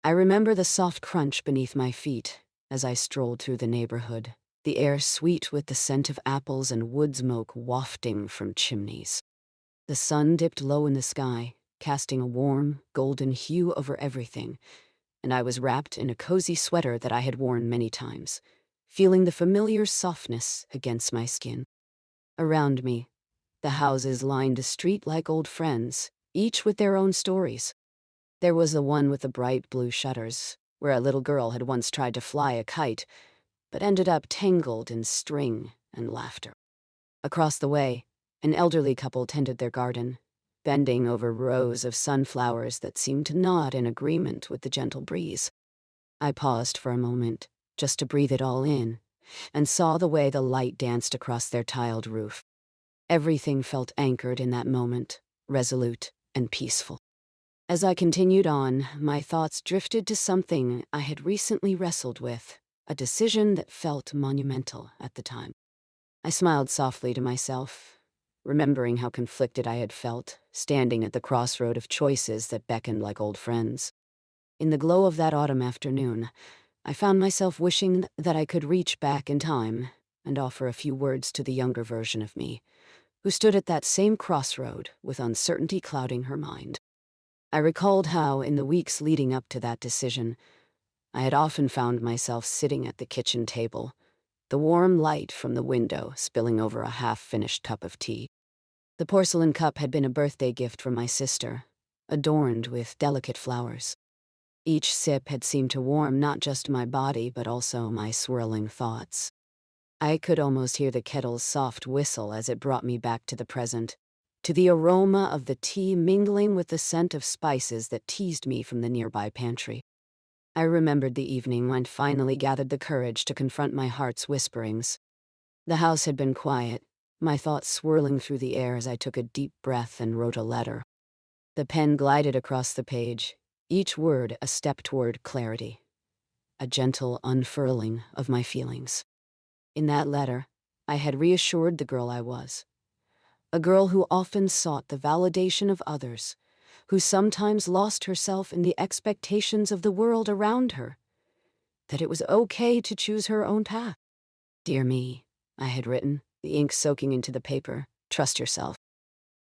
I remember the soft crunch beneath my feet as I strolled through the neighborhood, the air sweet with the scent of apples and wood smoke wafting from chimneys. The sun dipped low in the sky, casting a warm, golden hue over everything, and I was wrapped in a cozy sweater that I had worn many times, feeling the familiar softness against my skin. Around me, the houses lined the street like old friends, each with their own stories. There was the one with the bright blue shutters, where a little girl had once tried to fly a kite, but ended up tangled in string and laughter. Across the way, an elderly couple tended their garden, bending over rows of sunflowers that seemed to nod in agreement with the gentle breeze. I paused for a moment, just to breathe it all in, and saw the way the light danced across their tiled roof. Everything felt anchored in that moment, resolute and peaceful. As I continued on, my thoughts drifted to something I had recently wrestled with, a decision that felt monumental at the time. I smiled softly to myself, remembering how conflicted I had felt, standing at the crossroad of choices that beckoned like old friends. In the glow of that autumn afternoon, I found myself wishing that I could reach back in time and offer a few words to the younger version of me, who stood at that same crossroad with uncertainty clouding her mind. I recalled how, in the weeks leading up to that decision, I had often found myself sitting at the kitchen table, the warm light from the window spilling over a half-finished cup of tea. The porcelain cup had been a birthday gift from my sister, adorned with delicate flowers. Each sip had seemed to warm not just my body, but also my swirling thoughts. I could almost hear the kettle's soft whistle as it brought me back to the present, to the aroma of the tea mingling with the scent of spices that teased me from the nearby pantry. I remembered the evening when I finally gathered the courage to confront my heart's whisperings. The house had been quiet, my thoughts swirling through the air as I took a deep breath and wrote a letter. The pen glided across the page, each word a step toward clarity, a gentle unfurling of my feelings. In that letter, I had reassured the girl I was, a girl who often sought the validation of others, who sometimes lost herself in the expectations of the world around her, that it was okay to choose her own path. Dear me, I had written, the ink soaking into the paper. Trust yourself.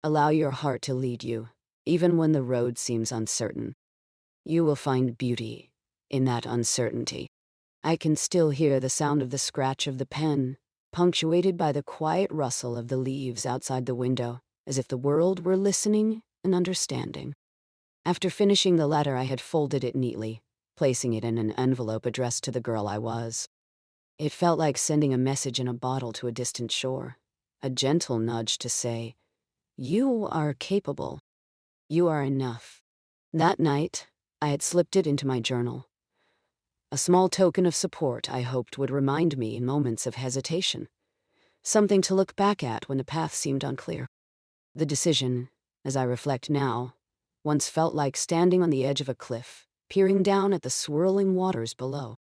Allow your heart to lead you, even when the road seems uncertain. You will find beauty in that uncertainty. I can still hear the sound of the scratch of the pen, punctuated by the quiet rustle of the leaves outside the window, as if the world were listening and understanding. After finishing the letter, I had folded it neatly, placing it in an envelope addressed to the girl I was. It felt like sending a message in a bottle to a distant shore, a gentle nudge to say, "You are capable. You are enough." That night, I had slipped it into my journal, a small token of support I hoped would remind me in moments of hesitation, something to look back at when the path seemed unclear. The decision, as I reflect now, once felt like standing on the edge of a cliff, peering down at the swirling waters below.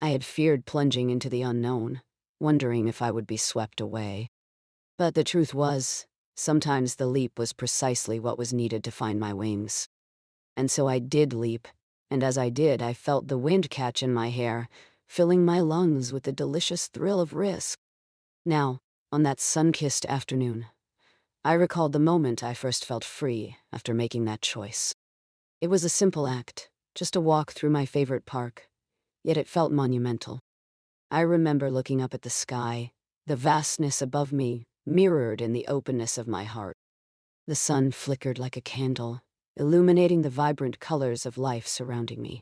I had feared plunging into the unknown, wondering if I would be swept away. But the truth was, sometimes the leap was precisely what was needed to find my wings. And so I did leap, and as I did, I felt the wind catch in my hair, filling my lungs with the delicious thrill of risk. Now, on that sun-kissed afternoon, I recalled the moment I first felt free after making that choice. It was a simple act, just a walk through my favorite park, yet it felt monumental. I remember looking up at the sky, the vastness above me mirrored in the openness of my heart. The sun flickered like a candle, illuminating the vibrant colors of life surrounding me,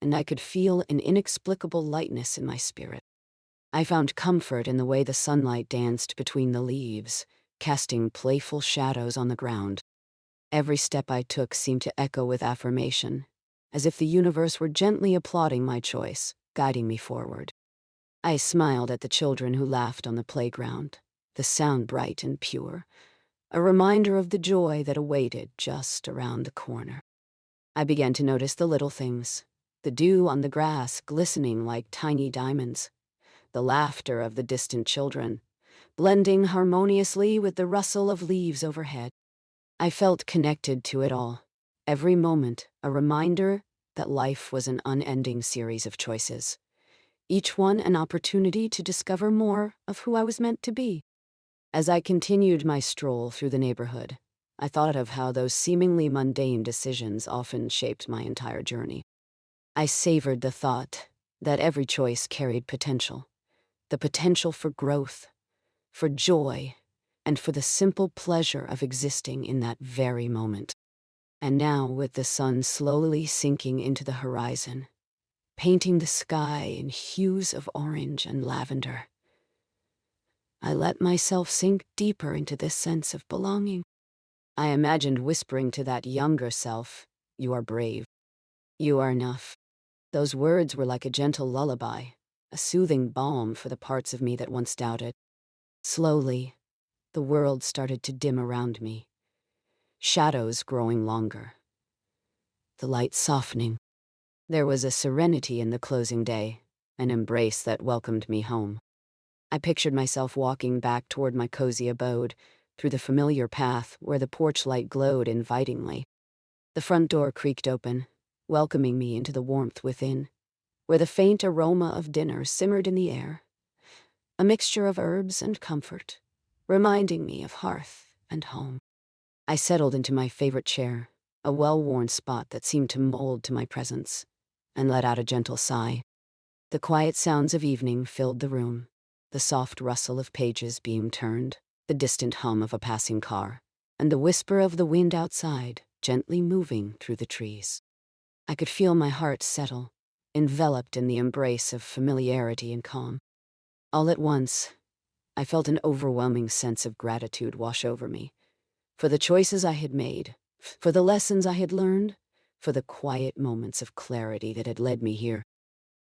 and I could feel an inexplicable lightness in my spirit. I found comfort in the way the sunlight danced between the leaves, casting playful shadows on the ground. Every step I took seemed to echo with affirmation, as if the universe were gently applauding my choice, guiding me forward. I smiled at the children who laughed on the playground, the sound bright and pure, a reminder of the joy that awaited just around the corner. I began to notice the little things, the dew on the grass glistening like tiny diamonds, the laughter of the distant children, blending harmoniously with the rustle of leaves overhead. I felt connected to it all, every moment a reminder that life was an unending series of choices, each one an opportunity to discover more of who I was meant to be. As I continued my stroll through the neighborhood, I thought of how those seemingly mundane decisions often shaped my entire journey. I savored the thought that every choice carried potential, the potential for growth, for joy, and for the simple pleasure of existing in that very moment. And now, with the sun slowly sinking into the horizon, painting the sky in hues of orange and lavender, I let myself sink deeper into this sense of belonging. I imagined whispering to that younger self, "You are brave. You are enough." Those words were like a gentle lullaby, a soothing balm for the parts of me that once doubted. Slowly, the world started to dim around me, shadows growing longer, the light softening. There was a serenity in the closing day, an embrace that welcomed me home. I pictured myself walking back toward my cozy abode, through the familiar path where the porch light glowed invitingly. The front door creaked open, welcoming me into the warmth within, where the faint aroma of dinner simmered in the air, a mixture of herbs and comfort, reminding me of hearth and home. I settled into my favorite chair, a well-worn spot that seemed to mold to my presence, and let out a gentle sigh. The quiet sounds of evening filled the room, the soft rustle of pages being turned, the distant hum of a passing car, and the whisper of the wind outside, gently moving through the trees. I could feel my heart settle, enveloped in the embrace of familiarity and calm. All at once, I felt an overwhelming sense of gratitude wash over me, for the choices I had made, for the lessons I had learned, for the quiet moments of clarity that had led me here.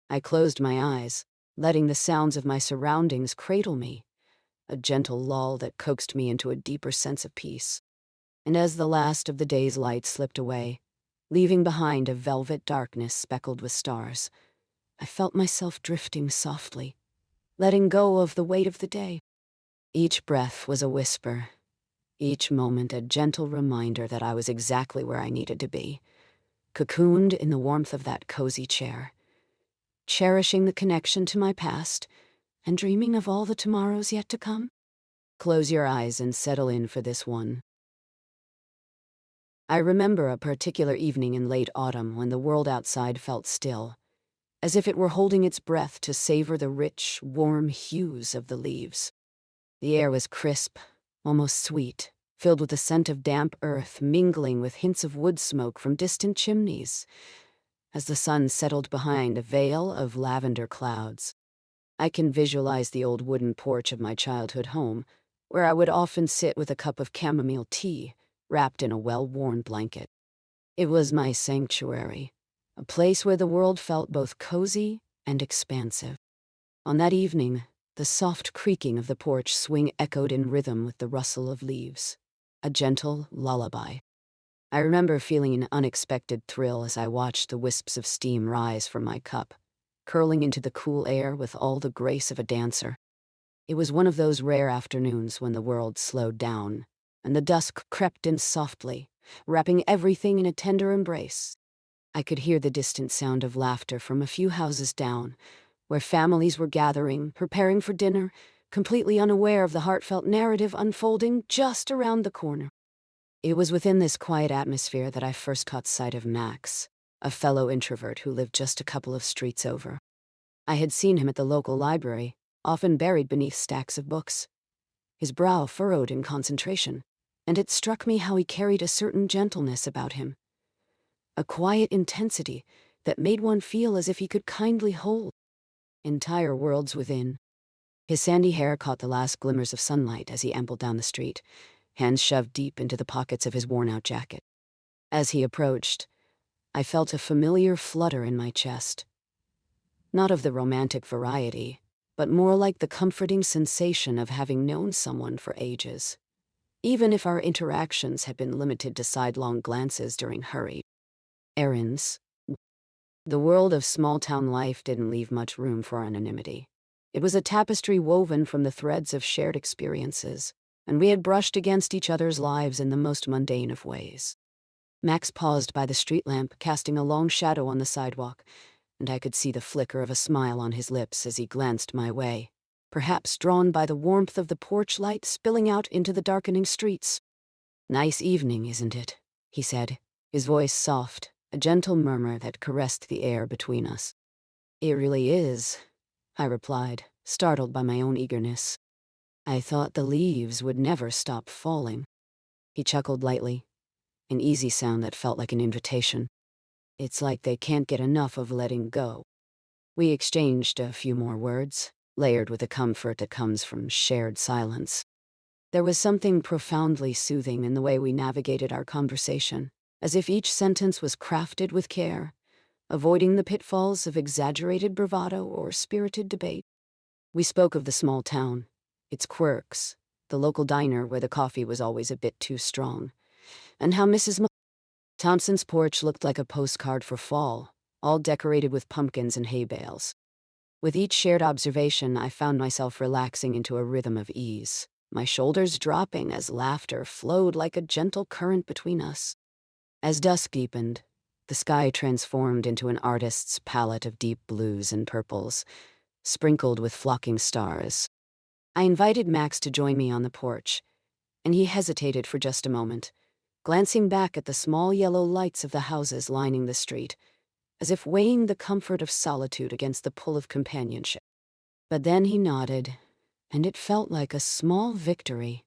I closed my eyes, letting the sounds of my surroundings cradle me, a gentle lull that coaxed me into a deeper sense of peace. And as the last of the day's light slipped away, leaving behind a velvet darkness speckled with stars, I felt myself drifting softly, letting go of the weight of the day. Each breath was a whisper, each moment a gentle reminder that I was exactly where I needed to be, cocooned in the warmth of that cozy chair, cherishing the connection to my past and dreaming of all the tomorrows yet to come. Close your eyes and settle in for this one. I remember a particular evening in late autumn when the world outside felt still, as if it were holding its breath to savor the rich, warm hues of the leaves. The air was crisp, almost sweet, filled with the scent of damp earth mingling with hints of wood smoke from distant chimneys. As the sun settled behind a veil of lavender clouds, I can visualize the old wooden porch of my childhood home, where I would often sit with a cup of chamomile tea, wrapped in a well-worn blanket. It was my sanctuary, a place where the world felt both cozy and expansive. On that evening, the soft creaking of the porch swing echoed in rhythm with the rustle of leaves, a gentle lullaby. I remember feeling an unexpected thrill as I watched the wisps of steam rise from my cup, curling into the cool air with all the grace of a dancer. It was one of those rare afternoons when the world slowed down, and the dusk crept in softly, wrapping everything in a tender embrace. I could hear the distant sound of laughter from a few houses down, where families were gathering, preparing for dinner, completely unaware of the heartfelt narrative unfolding just around the corner. It was within this quiet atmosphere that I first caught sight of Max, a fellow introvert who lived just a couple of streets over. I had seen him at the local library, often buried beneath stacks of books, his brow furrowed in concentration, and it struck me how he carried a certain gentleness about him, a quiet intensity that made one feel as if he could kindly hold entire worlds within. His sandy hair caught the last glimmers of sunlight as he ambled down the street, hands shoved deep into the pockets of his worn-out jacket. As he approached, I felt a familiar flutter in my chest. Not of the romantic variety, but more like the comforting sensation of having known someone for ages, even if our interactions had been limited to sidelong glances during hurried errands. The world of small-town life didn't leave much room for anonymity. It was a tapestry woven from the threads of shared experiences, and we had brushed against each other's lives in the most mundane of ways. Max paused by the street lamp, casting a long shadow on the sidewalk, and I could see the flicker of a smile on his lips as he glanced my way, perhaps drawn by the warmth of the porch light spilling out into the darkening streets. "Nice evening, isn't it?" he said, his voice soft, a gentle murmur that caressed the air between us. "It really is," I replied, startled by my own eagerness. "I thought the leaves would never stop falling." He chuckled lightly, an easy sound that felt like an invitation. "It's like they can't get enough of letting go." We exchanged a few more words, layered with the comfort that comes from shared silence. There was something profoundly soothing in the way we navigated our conversation, as if each sentence was crafted with care, avoiding the pitfalls of exaggerated bravado or spirited debate. We spoke of the small town, its quirks, the local diner where the coffee was always a bit too strong, and how Mrs. Thompson's porch looked like a postcard for fall, all decorated with pumpkins and hay bales. With each shared observation, I found myself relaxing into a rhythm of ease, my shoulders dropping as laughter flowed like a gentle current between us. As dusk deepened, the sky transformed into an artist's palette of deep blues and purples, sprinkled with flocking stars. I invited Max to join me on the porch, and he hesitated for just a moment, glancing back at the small yellow lights of the houses lining the street, as if weighing the comfort of solitude against the pull of companionship. But then he nodded, and it felt like a small victory,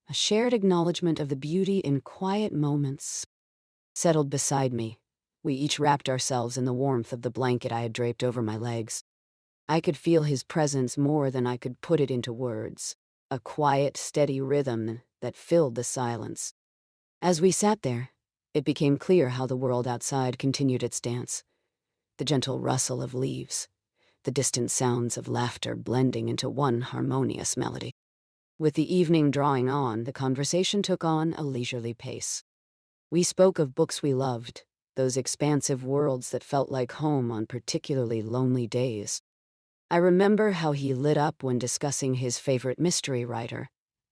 a shared acknowledgement of the beauty in quiet moments. Settled beside me, We each wrapped ourselves in the warmth of the blanket I had draped over my legs. I could feel his presence more than I could put it into words, a quiet, steady rhythm that filled the silence. As we sat there, it became clear how the world outside continued its dance. The gentle rustle of leaves, the distant sounds of laughter blending into one harmonious melody. With the evening drawing on, the conversation took on a leisurely pace. We spoke of books we loved, those expansive worlds that felt like home on particularly lonely days. I remember how he lit up when discussing his favorite mystery writer,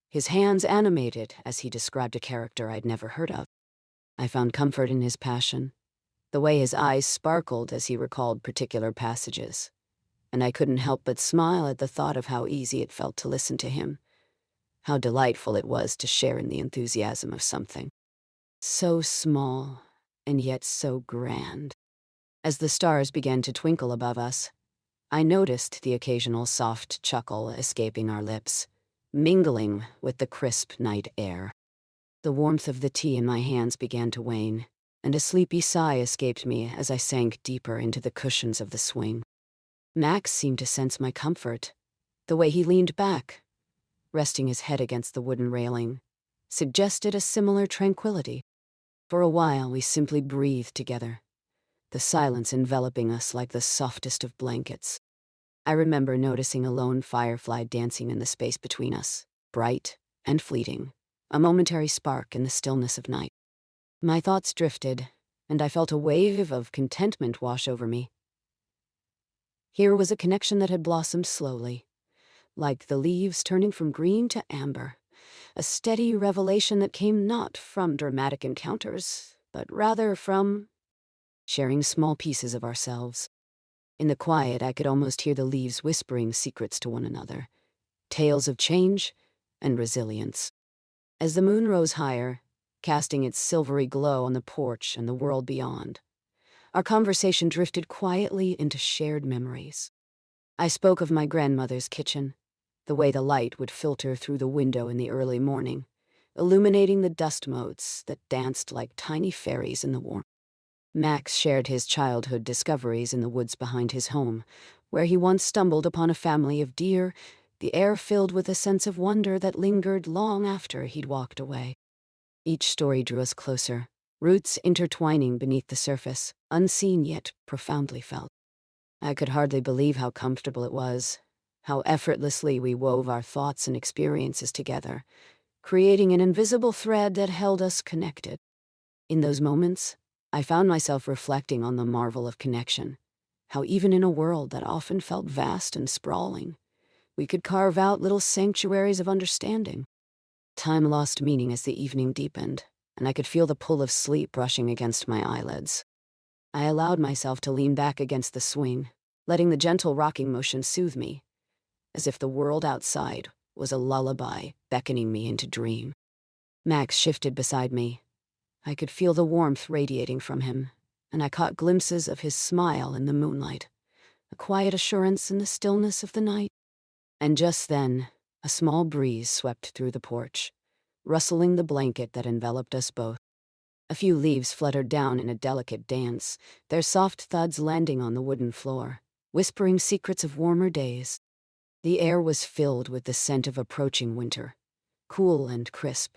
his hands animated as he described a character I'd never heard of. I found comfort in his passion, the way his eyes sparkled as he recalled particular passages, and I couldn't help but smile at the thought of how easy it felt to listen to him, how delightful it was to share in the enthusiasm of something so small and yet so grand. As the stars began to twinkle above us, I noticed the occasional soft chuckle escaping our lips, mingling with the crisp night air. The warmth of the tea in my hands began to wane, and a sleepy sigh escaped me as I sank deeper into the cushions of the swing. Max seemed to sense my comfort. The way he leaned back, resting his head against the wooden railing, suggested a similar tranquility. For a while, we simply breathed together, the silence enveloping us like the softest of blankets. I remember noticing a lone firefly dancing in the space between us, bright and fleeting, a momentary spark in the stillness of night. My thoughts drifted, and I felt a wave of contentment wash over me. Here was a connection that had blossomed slowly, like the leaves turning from green to amber, a steady revelation that came not from dramatic encounters, but rather from sharing small pieces of ourselves. In the quiet, I could almost hear the leaves whispering secrets to one another, tales of change and resilience. As the moon rose higher, casting its silvery glow on the porch and the world beyond, our conversation drifted quietly into shared memories. I spoke of my grandmother's kitchen, the way the light would filter through the window in the early morning, illuminating the dust motes that danced like tiny fairies in the warmth. Max shared his childhood discoveries in the woods behind his home, where he once stumbled upon a family of deer, the air filled with a sense of wonder that lingered long after he'd walked away. Each story drew us closer, roots intertwining beneath the surface, unseen yet profoundly felt. I could hardly believe how comfortable it was, how effortlessly we wove our thoughts and experiences together, creating an invisible thread that held us connected. In those moments, I found myself reflecting on the marvel of connection, how even in a world that often felt vast and sprawling, we could carve out little sanctuaries of understanding. Time lost meaning as the evening deepened, and I could feel the pull of sleep brushing against my eyelids. I allowed myself to lean back against the swing, letting the gentle rocking motion soothe me, as if the world outside was a lullaby beckoning me into dream. Max shifted beside me. I could feel the warmth radiating from him, and I caught glimpses of his smile in the moonlight, a quiet assurance in the stillness of the night. And just then, a small breeze swept through the porch, rustling the blanket that enveloped us both. A few leaves fluttered down in a delicate dance, their soft thuds landing on the wooden floor, whispering secrets of warmer days. The air was filled with the scent of approaching winter, cool and crisp,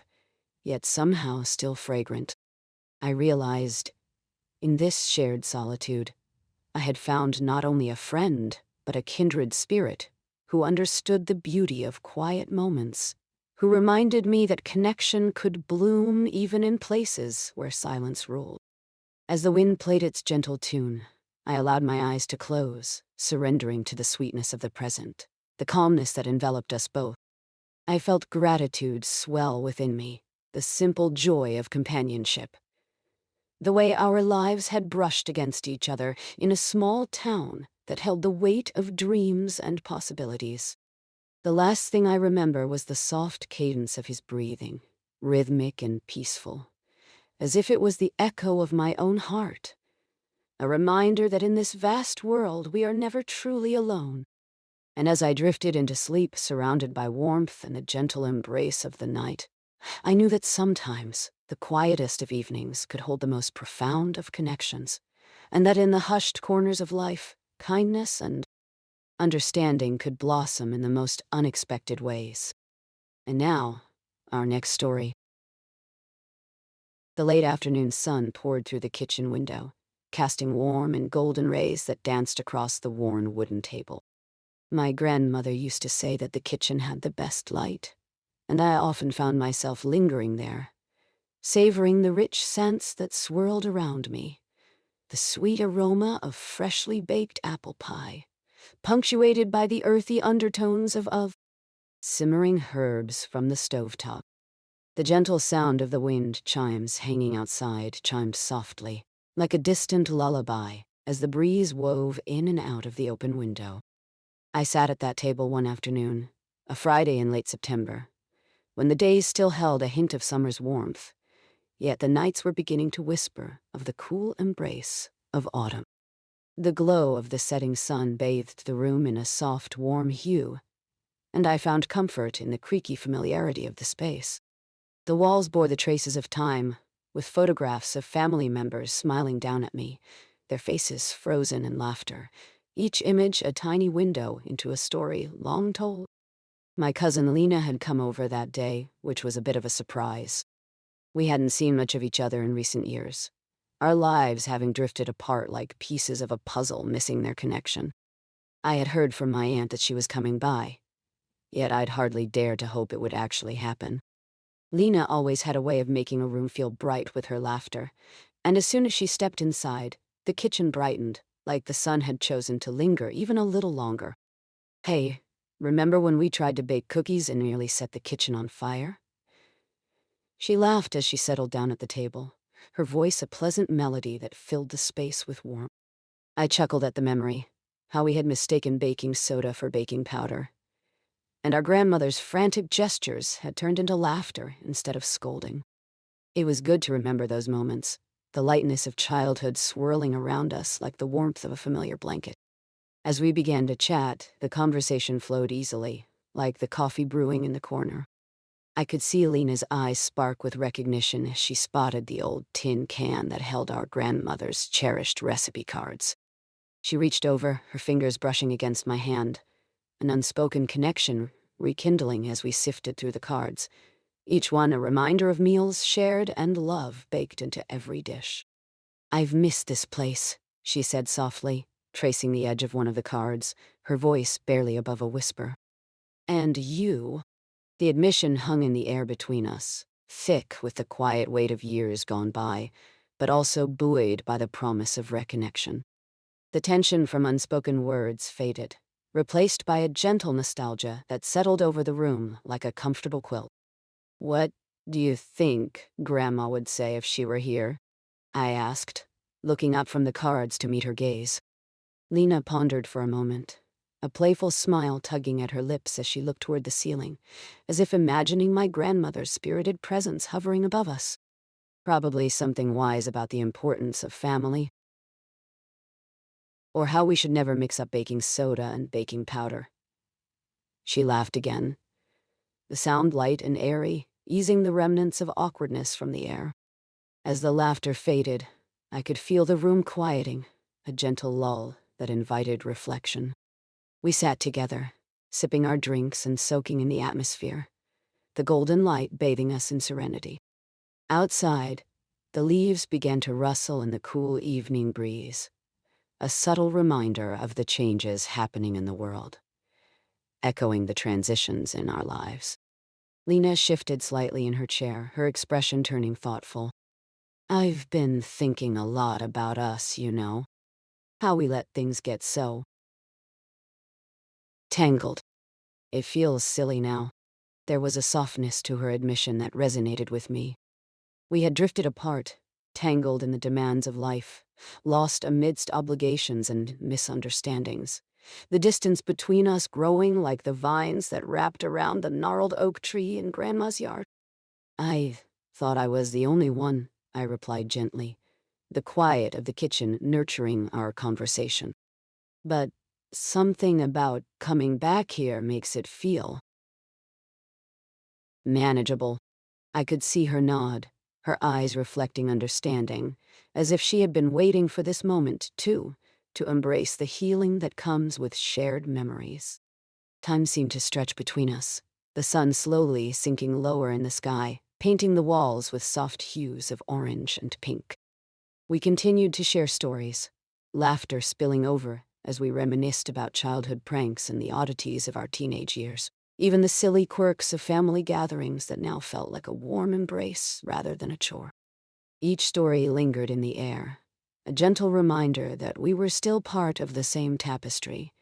yet somehow still fragrant. I realized, in this shared solitude, I had found not only a friend, but a kindred spirit who understood the beauty of quiet moments, who reminded me that connection could bloom even in places where silence ruled. As the wind played its gentle tune, I allowed my eyes to close, surrendering to the sweetness of the present, the calmness that enveloped us both. I felt gratitude swell within me, the simple joy of companionship. The way our lives had brushed against each other in a small town that held the weight of dreams and possibilities. The last thing I remember was the soft cadence of his breathing, rhythmic and peaceful, as if it was the echo of my own heart, a reminder that in this vast world we are never truly alone. And as I drifted into sleep, surrounded by warmth and the gentle embrace of the night, I knew that sometimes the quietest of evenings could hold the most profound of connections. and that in the hushed corners of life, kindness and understanding could blossom in the most unexpected ways. And now, our next story. The late afternoon sun poured through the kitchen window, casting warm and golden rays that danced across the worn wooden table. My grandmother used to say that the kitchen had the best light, and I often found myself lingering there, savoring the rich scents that swirled around me, the sweet aroma of freshly baked apple pie, punctuated by the earthy undertones of simmering herbs from the stovetop. The gentle sound of the wind chimes hanging outside chimed softly, like a distant lullaby, as the breeze wove in and out of the open window. I sat at that table one afternoon, a Friday in late September, when the days still held a hint of summer's warmth, yet the nights were beginning to whisper of the cool embrace of autumn. The glow of the setting sun bathed the room in a soft, warm hue, and I found comfort in the creaky familiarity of the space. The walls bore the traces of time, with photographs of family members smiling down at me, their faces frozen in laughter, each image a tiny window into a story long told. My cousin Lena had come over that day, which was a bit of a surprise. We hadn't seen much of each other in recent years, our lives having drifted apart like pieces of a puzzle missing their connection. I had heard from my aunt that she was coming by, yet I'd hardly dared to hope it would actually happen. Lena always had a way of making a room feel bright with her laughter, and as soon as she stepped inside, the kitchen brightened, like the sun had chosen to linger even a little longer. "Hey, remember when we tried to bake cookies and nearly set the kitchen on fire?" She laughed as she settled down at the table, her voice a pleasant melody that filled the space with warmth. I chuckled at the memory, how we had mistaken baking soda for baking powder, and our grandmother's frantic gestures had turned into laughter instead of scolding. It was good to remember those moments, the lightness of childhood swirling around us like the warmth of a familiar blanket. As we began to chat, the conversation flowed easily, like the coffee brewing in the corner. I could see Lena's eyes spark with recognition as she spotted the old tin can that held our grandmother's cherished recipe cards. She reached over, her fingers brushing against my hand, an unspoken connection rekindling as we sifted through the cards, each one a reminder of meals shared and love baked into every dish. "I've missed this place," she said softly, tracing the edge of one of the cards, her voice barely above a whisper. "And you?" The admission hung in the air between us, thick with the quiet weight of years gone by, but also buoyed by the promise of reconnection. The tension from unspoken words faded, replaced by a gentle nostalgia that settled over the room like a comfortable quilt. "What do you think Grandma would say if she were here?" I asked, looking up from the cards to meet her gaze. Lena pondered for a moment, a playful smile tugging at her lips as she looked toward the ceiling, as if imagining my grandmother's spirited presence hovering above us. Probably something wise about the importance of family, or how we should never mix up baking soda and baking powder. She laughed again, the sound light and airy, easing the remnants of awkwardness from the air. As the laughter faded, I could feel the room quieting, a gentle lull that invited reflection. We sat together, sipping our drinks and soaking in the atmosphere, the golden light bathing us in serenity. Outside, the leaves began to rustle in the cool evening breeze, a subtle reminder of the changes happening in the world, echoing the transitions in our lives. Lena shifted slightly in her chair, her expression turning thoughtful. "I've been thinking a lot about us, you know. How we let things get so tangled. It feels silly now." There was a softness to her admission that resonated with me. We had drifted apart, tangled in the demands of life, lost amidst obligations and misunderstandings, the distance between us growing like the vines that wrapped around the gnarled oak tree in Grandma's yard. "I thought I was the only one," I replied gently, the quiet of the kitchen nurturing our conversation. "But something about coming back here makes it feel manageable." I could see her nod, her eyes reflecting understanding, as if she had been waiting for this moment, too, to embrace the healing that comes with shared memories. Time seemed to stretch between us, the sun slowly sinking lower in the sky, painting the walls with soft hues of orange and pink. We continued to share stories, laughter spilling over as we reminisced about childhood pranks and the oddities of our teenage years. Even the silly quirks of family gatherings that now felt like a warm embrace rather than a chore. Each story lingered in the air, a gentle reminder that we were still part of the same tapestry,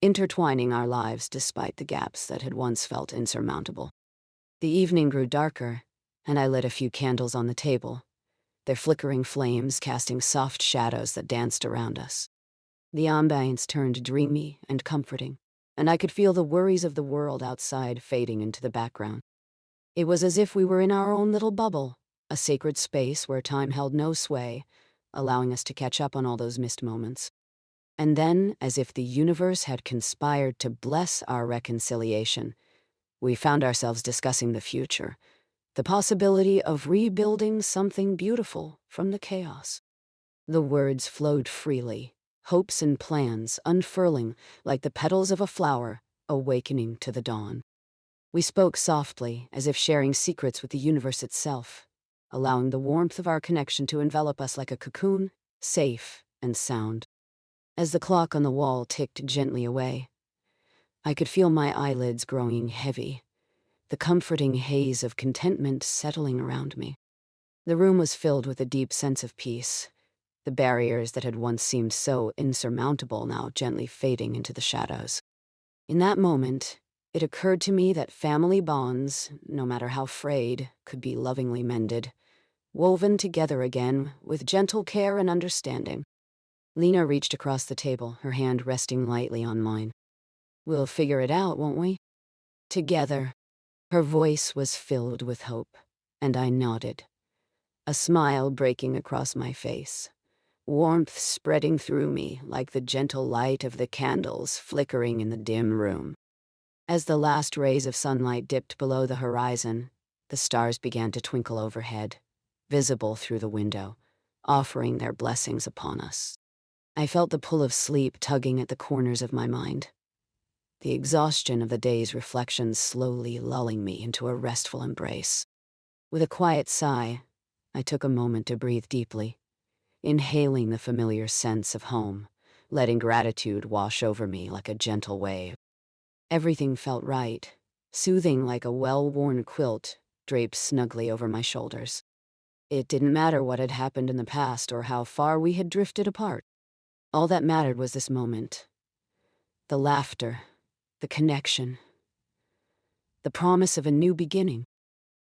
intertwining our lives despite the gaps that had once felt insurmountable. The evening grew darker, and I lit a few candles on the table, their flickering flames casting soft shadows that danced around us. The ambience turned dreamy and comforting, and I could feel the worries of the world outside fading into the background. It was as if we were in our own little bubble, a sacred space where time held no sway, allowing us to catch up on all those missed moments. And then, as if the universe had conspired to bless our reconciliation, we found ourselves discussing the future, the possibility of rebuilding something beautiful from the chaos. The words flowed freely, hopes and plans unfurling like the petals of a flower awakening to the dawn. We spoke softly, as if sharing secrets with the universe itself, allowing the warmth of our connection to envelop us like a cocoon, safe and sound. As the clock on the wall ticked gently away, I could feel my eyelids growing heavy, the comforting haze of contentment settling around me. The room was filled with a deep sense of peace, the barriers that had once seemed so insurmountable now gently fading into the shadows. In that moment, it occurred to me that family bonds, no matter how frayed, could be lovingly mended, woven together again with gentle care and understanding. Lena reached across the table, her hand resting lightly on mine. "We'll figure it out, won't we?" "Together." Her voice was filled with hope, and I nodded, a smile breaking across my face, warmth spreading through me like the gentle light of the candles flickering in the dim room. As the last rays of sunlight dipped below the horizon, the stars began to twinkle overhead, visible through the window, offering their blessings upon us. I felt the pull of sleep tugging at the corners of my mind, the exhaustion of the day's reflections slowly lulling me into a restful embrace. With a quiet sigh, I took a moment to breathe deeply, inhaling the familiar sense of home, letting gratitude wash over me like a gentle wave. Everything felt right, soothing like a well-worn quilt draped snugly over my shoulders. It didn't matter what had happened in the past or how far we had drifted apart. All that mattered was this moment. The laughter, the connection, the promise of a new beginning.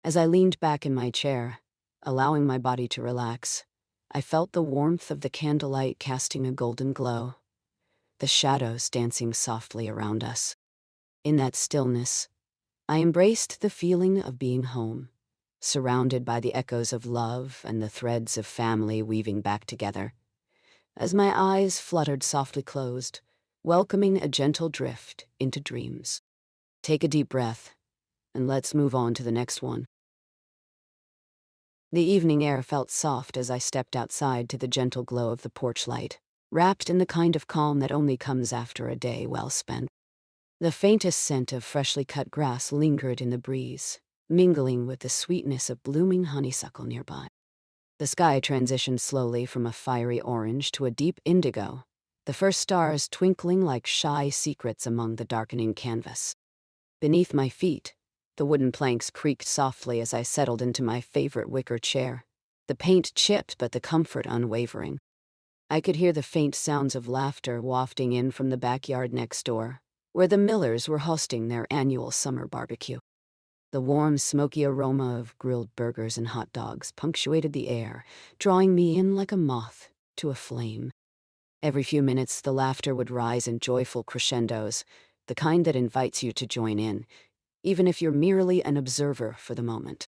As I leaned back in my chair, allowing my body to relax, I felt the warmth of the candlelight casting a golden glow, the shadows dancing softly around us. In that stillness, I embraced the feeling of being home, surrounded by the echoes of love and the threads of family weaving back together. As my eyes fluttered softly closed, welcoming a gentle drift into dreams. Take a deep breath, and let's move on to the next one. The evening air felt soft as I stepped outside to the gentle glow of the porch light, wrapped in the kind of calm that only comes after a day well spent. The faintest scent of freshly cut grass lingered in the breeze, mingling with the sweetness of blooming honeysuckle nearby. The sky transitioned slowly from a fiery orange to a deep indigo, the first stars twinkling like shy secrets among the darkening canvas. Beneath my feet, the wooden planks creaked softly as I settled into my favorite wicker chair, the paint chipped but the comfort unwavering. I could hear the faint sounds of laughter wafting in from the backyard next door, where the Millers were hosting their annual summer barbecue. The warm, smoky aroma of grilled burgers and hot dogs punctuated the air, drawing me in like a moth to a flame. Every few minutes, the laughter would rise in joyful crescendos, the kind that invites you to join in, even if you're merely an observer for the moment.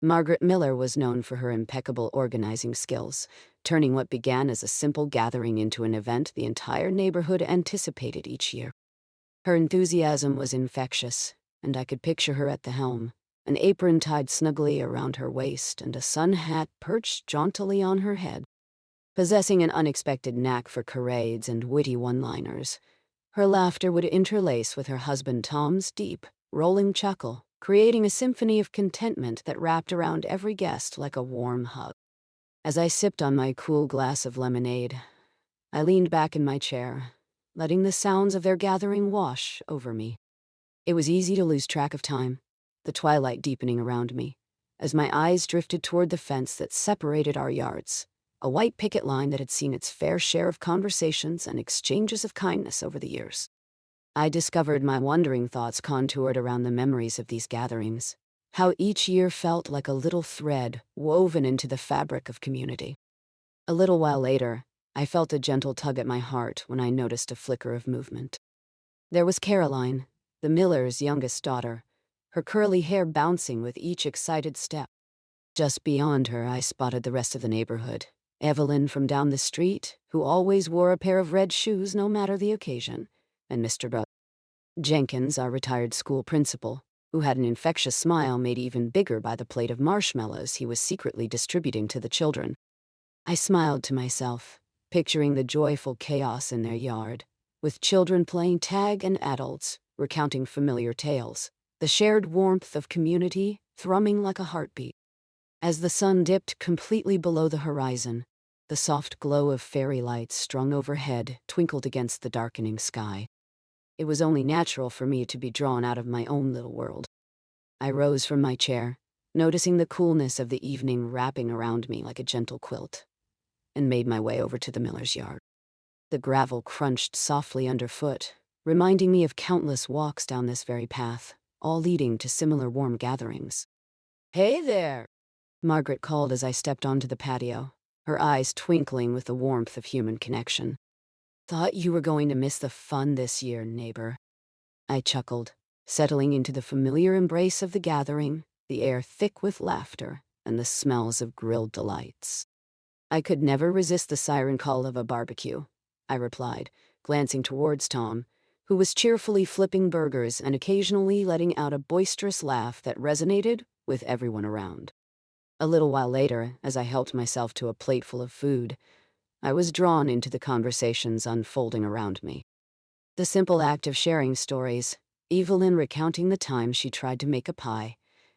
Margaret Miller was known for her impeccable organizing skills, turning what began as a simple gathering into an event the entire neighborhood anticipated each year. Her enthusiasm was infectious, and I could picture her at the helm, an apron tied snugly around her waist and a sun hat perched jauntily on her head. Possessing an unexpected knack for charades and witty one-liners, her laughter would interlace with her husband Tom's deep, rolling chuckle, creating a symphony of contentment that wrapped around every guest like a warm hug. As I sipped on my cool glass of lemonade, I leaned back in my chair, letting the sounds of their gathering wash over me. It was easy to lose track of time, the twilight deepening around me, as my eyes drifted toward the fence that separated our yards, a white picket line that had seen its fair share of conversations and exchanges of kindness over the years. I discovered my wandering thoughts contoured around the memories of these gatherings, how each year felt like a little thread woven into the fabric of community. A little while later, I felt a gentle tug at my heart when I noticed a flicker of movement. There was Caroline, the miller's youngest daughter, her curly hair bouncing with each excited step. Just beyond her, I spotted the rest of the neighborhood. Evelyn from down the street, who always wore a pair of red shoes no matter the occasion, and Mr. Jenkins, our retired school principal, who had an infectious smile made even bigger by the plate of marshmallows he was secretly distributing to the children. I smiled to myself, picturing the joyful chaos in their yard, with children playing tag and adults recounting familiar tales, the shared warmth of community thrumming like a heartbeat. As the sun dipped completely below the horizon, the soft glow of fairy lights strung overhead twinkled against the darkening sky. It was only natural for me to be drawn out of my own little world. I rose from my chair, noticing the coolness of the evening wrapping around me like a gentle quilt, and made my way over to the miller's yard. The gravel crunched softly underfoot, reminding me of countless walks down this very path, all leading to similar warm gatherings. "Hey there," Margaret called as I stepped onto the patio, her eyes twinkling with the warmth of human connection. "Thought you were going to miss the fun this year, neighbor." I chuckled, settling into the familiar embrace of the gathering, the air thick with laughter and the smells of grilled delights. "I could never resist the siren call of a barbecue," I replied, glancing towards Tom, who was cheerfully flipping burgers and occasionally letting out a boisterous laugh that resonated with everyone around. A little while later, as I helped myself to a plateful of food, I was drawn into the conversations unfolding around me. The simple act of sharing stories, Evelyn recounting the time she tried to make a pie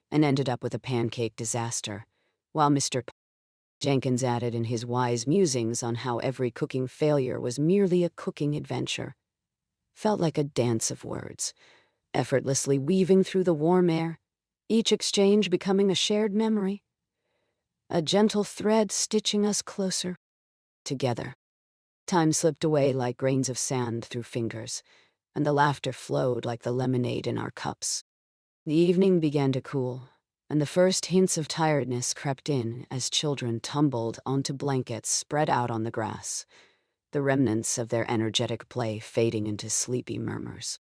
and ended up with a pancake disaster, while Mr. Jenkins added in his wise musings on how every cooking failure was merely a cooking adventure, felt like a dance of words, effortlessly weaving through the warm air, each exchange becoming a shared memory, a gentle thread stitching us closer together. Time slipped away like grains of sand through fingers, and the laughter flowed like the lemonade in our cups. The evening began to cool, and the first hints of tiredness crept in as children tumbled onto blankets spread out on the grass, the remnants of their energetic play fading into sleepy murmurs.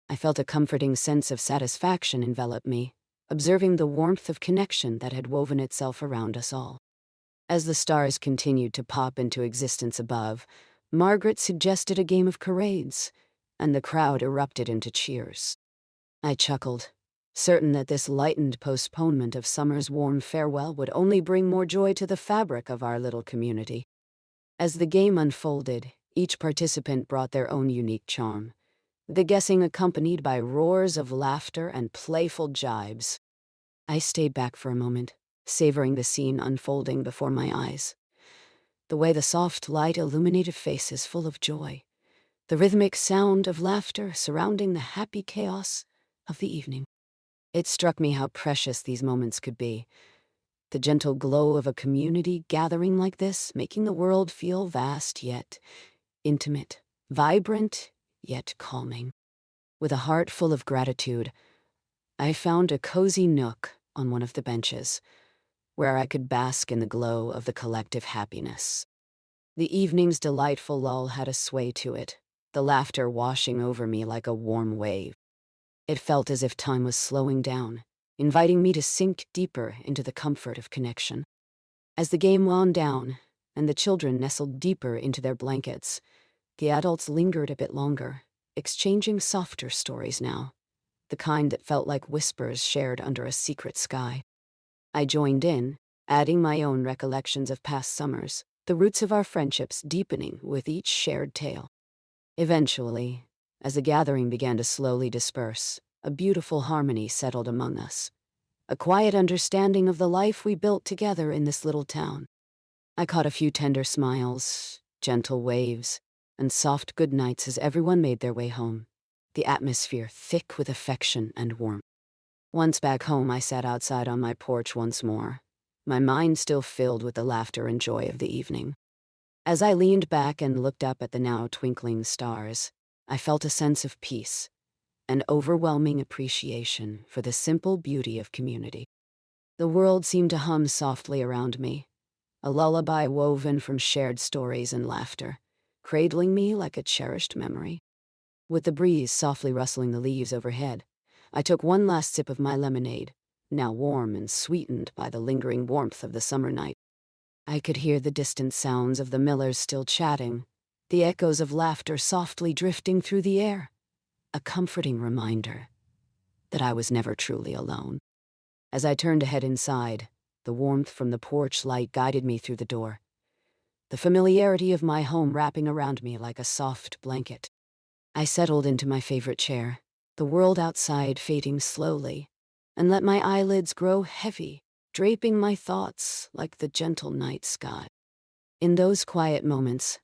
I felt a comforting sense of satisfaction envelop me, observing the warmth of connection that had woven itself around us all. As the stars continued to pop into existence above, Margaret suggested a game of charades, and the crowd erupted into cheers. I chuckled, certain that this lightened postponement of summer's warm farewell would only bring more joy to the fabric of our little community. As the game unfolded, each participant brought their own unique charm, the guessing accompanied by roars of laughter and playful jibes. I stayed back for a moment, savoring the scene unfolding before my eyes. The way the soft light illuminated faces full of joy, the rhythmic sound of laughter surrounding the happy chaos of the evening. It struck me how precious these moments could be. The gentle glow of a community gathering like this, making the world feel vast yet intimate, vibrant yet calming. With a heart full of gratitude, I found a cozy nook on one of the benches, where I could bask in the glow of the collective happiness. The evening's delightful lull had a sway to it, the laughter washing over me like a warm wave. It felt as if time was slowing down, inviting me to sink deeper into the comfort of connection. As the game wound down, and the children nestled deeper into their blankets, the adults lingered a bit longer, exchanging softer stories now, the kind that felt like whispers shared under a secret sky. I joined in, adding my own recollections of past summers, the roots of our friendships deepening with each shared tale. Eventually, as the gathering began to slowly disperse, a beautiful harmony settled among us, a quiet understanding of the life we built together in this little town. I caught a few tender smiles, gentle waves, and soft good nights as everyone made their way home, the atmosphere thick with affection and warmth. Once back home, I sat outside on my porch once more, my mind still filled with the laughter and joy of the evening. As I leaned back and looked up at the now twinkling stars, I felt a sense of peace, an overwhelming appreciation for the simple beauty of community. The world seemed to hum softly around me, a lullaby woven from shared stories and laughter, cradling me like a cherished memory. With the breeze softly rustling the leaves overhead, I took one last sip of my lemonade, now warm and sweetened by the lingering warmth of the summer night. I could hear the distant sounds of the millers still chatting, the echoes of laughter softly drifting through the air, a comforting reminder that I was never truly alone. As I turned to head inside, the warmth from the porch light guided me through the door, the familiarity of my home wrapping around me like a soft blanket. I settled into my favorite chair, the world outside fading slowly, and let my eyelids grow heavy, draping my thoughts like the gentle night sky. In those quiet moments,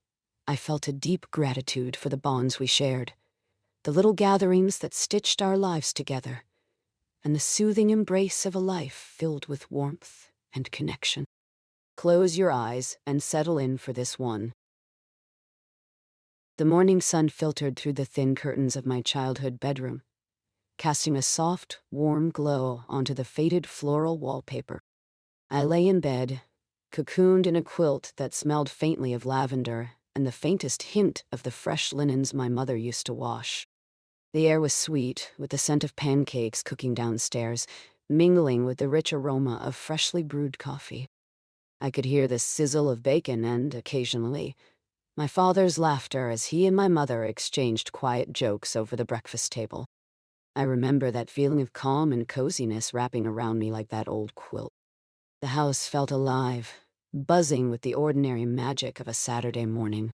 I felt a deep gratitude for the bonds we shared, the little gatherings that stitched our lives together, and the soothing embrace of a life filled with warmth and connection. Close your eyes and settle in for this one. The morning sun filtered through the thin curtains of my childhood bedroom, casting a soft, warm glow onto the faded floral wallpaper. I lay in bed, cocooned in a quilt that smelled faintly of lavender and the faintest hint of the fresh linens my mother used to wash. The air was sweet, with the scent of pancakes cooking downstairs, mingling with the rich aroma of freshly brewed coffee. I could hear the sizzle of bacon and, occasionally, my father's laughter as he and my mother exchanged quiet jokes over the breakfast table. I remember that feeling of calm and coziness wrapping around me like that old quilt. The house felt alive, buzzing with the ordinary magic of a Saturday morning.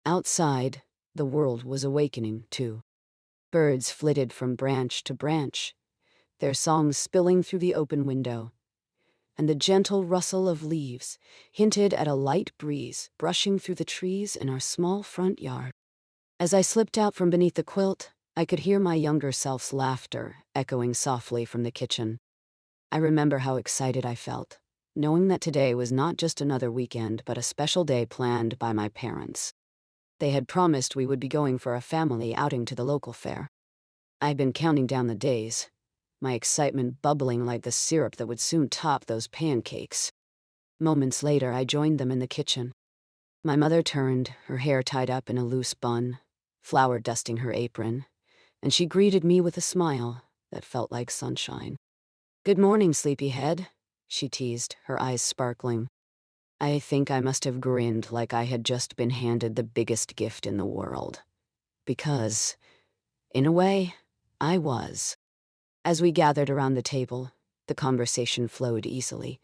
Outside, the world was awakening, too. Birds flitted from branch to branch, their songs spilling through the open window, and the gentle rustle of leaves hinted at a light breeze brushing through the trees in our small front yard. As I slipped out from beneath the quilt, I could hear my younger self's laughter echoing softly from the kitchen. I remember how excited I felt, knowing that today was not just another weekend but a special day planned by my parents. They had promised we would be going for a family outing to the local fair. I'd been counting down the days, my excitement bubbling like the syrup that would soon top those pancakes. Moments later, I joined them in the kitchen. My mother turned, her hair tied up in a loose bun, flour dusting her apron, and she greeted me with a smile that felt like sunshine. "Good morning, sleepyhead," she teased, her eyes sparkling. I think I must have grinned like I had just been handed the biggest gift in the world. Because, in a way, I was. As we gathered around the table, the conversation flowed easily,